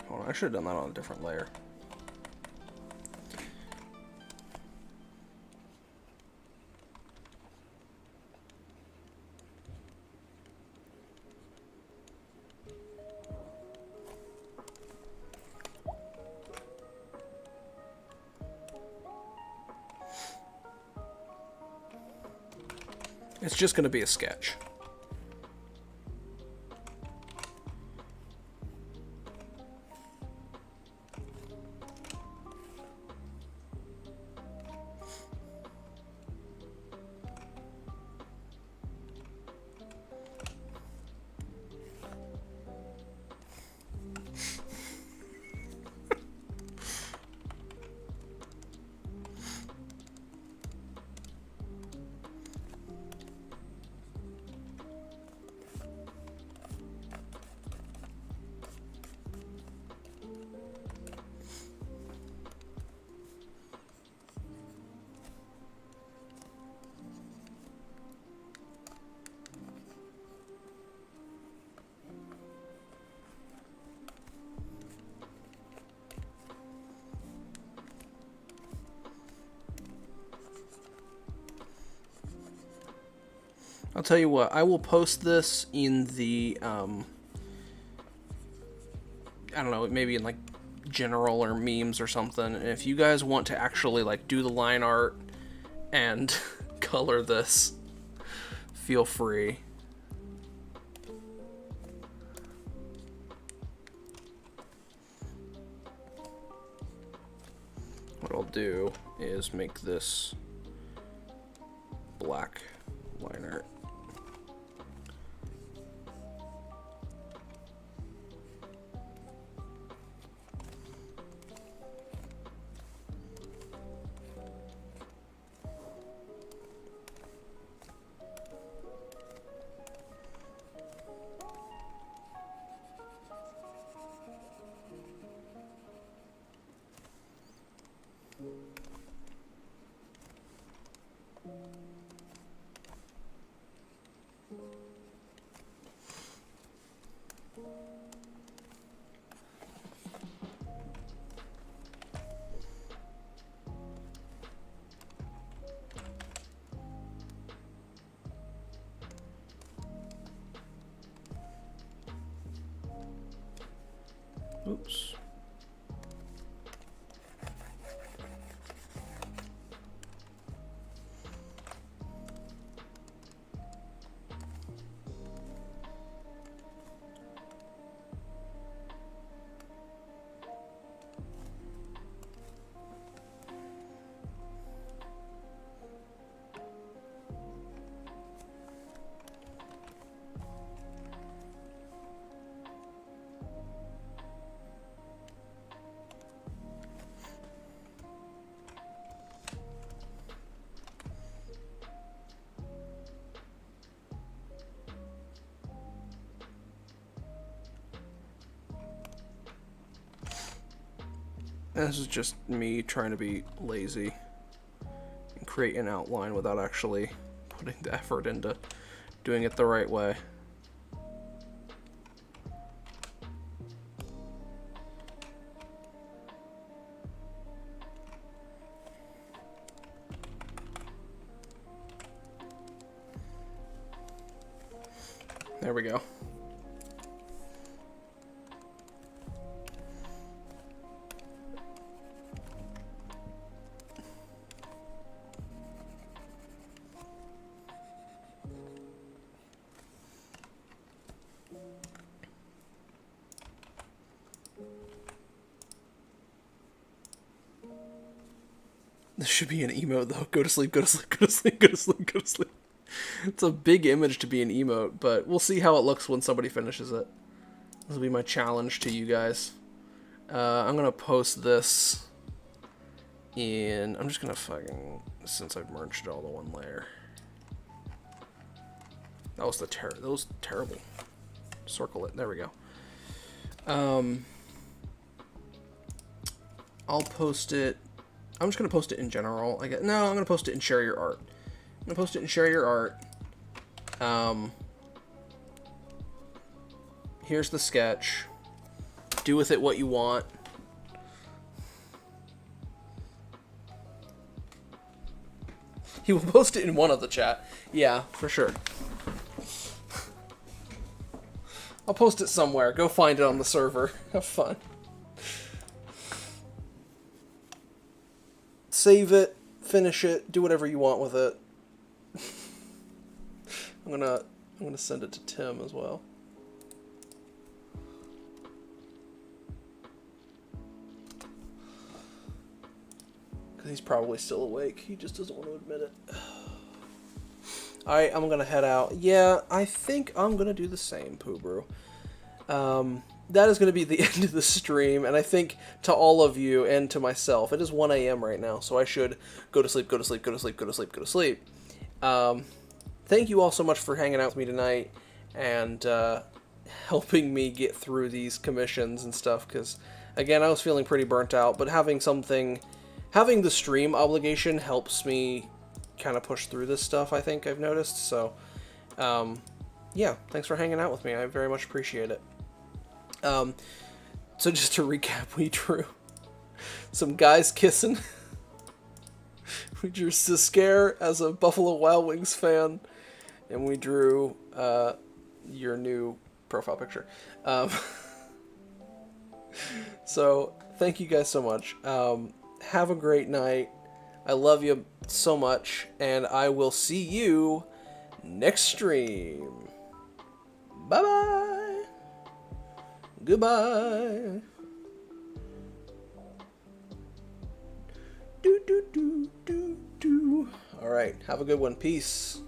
Hold on, I should have done that on a different layer. It's just going to be a sketch. I'll tell you what, I will post this in the, I don't know, maybe in like general or memes or something. And if you guys want to actually like do the line art and color this, feel free. What I'll do is make this black line art. Oops. This is just me trying to be lazy and create an outline without actually putting the effort into doing it the right way. There we go. This should be an emote though. Go to sleep, go to sleep, go to sleep, go to sleep, go to sleep. It's a big image to be an emote, but we'll see how it looks when somebody finishes it. This will be my challenge to you guys. I'm gonna post this in. I'm just gonna fucking, since I've merged all to one layer. That was that was terrible. Circle it. There we go. I'll post it. I'm just gonna post it in general. No, I'm gonna post it in share your art. I'm gonna post it in share your art. Here's the sketch. Do with it what you want. He will post it in one of the chat. Yeah, for sure. I'll post it somewhere. Go find it on the server. Have fun. Save it, finish it, do whatever you want with it. I'm gonna send it to Tim as well. Because he's probably still awake. He just doesn't want to admit it. Alright, I'm gonna head out. Yeah, I think I'm gonna do the same, Pooh Brew. That is gonna be the end of the stream, and I think to all of you and to myself, it is 1 a.m. right now, so I should go to sleep, go to sleep, go to sleep, go to sleep, go to sleep. Thank you all so much for hanging out with me tonight, and helping me get through these commissions and stuff, because, again, I was feeling pretty burnt out, but having the stream obligation helps me kind of push through this stuff, I think I've noticed. So, yeah, thanks for hanging out with me. I very much appreciate it. So just to recap, we drew some guys kissing. We drew Siskare as a Buffalo Wild Wings fan, and we drew your new profile picture. So thank you guys so much. Have a great night. I love you so much, and I will see you next stream. Bye-bye. Goodbye. Do, do, do, do, do. All right, have a good one. Peace.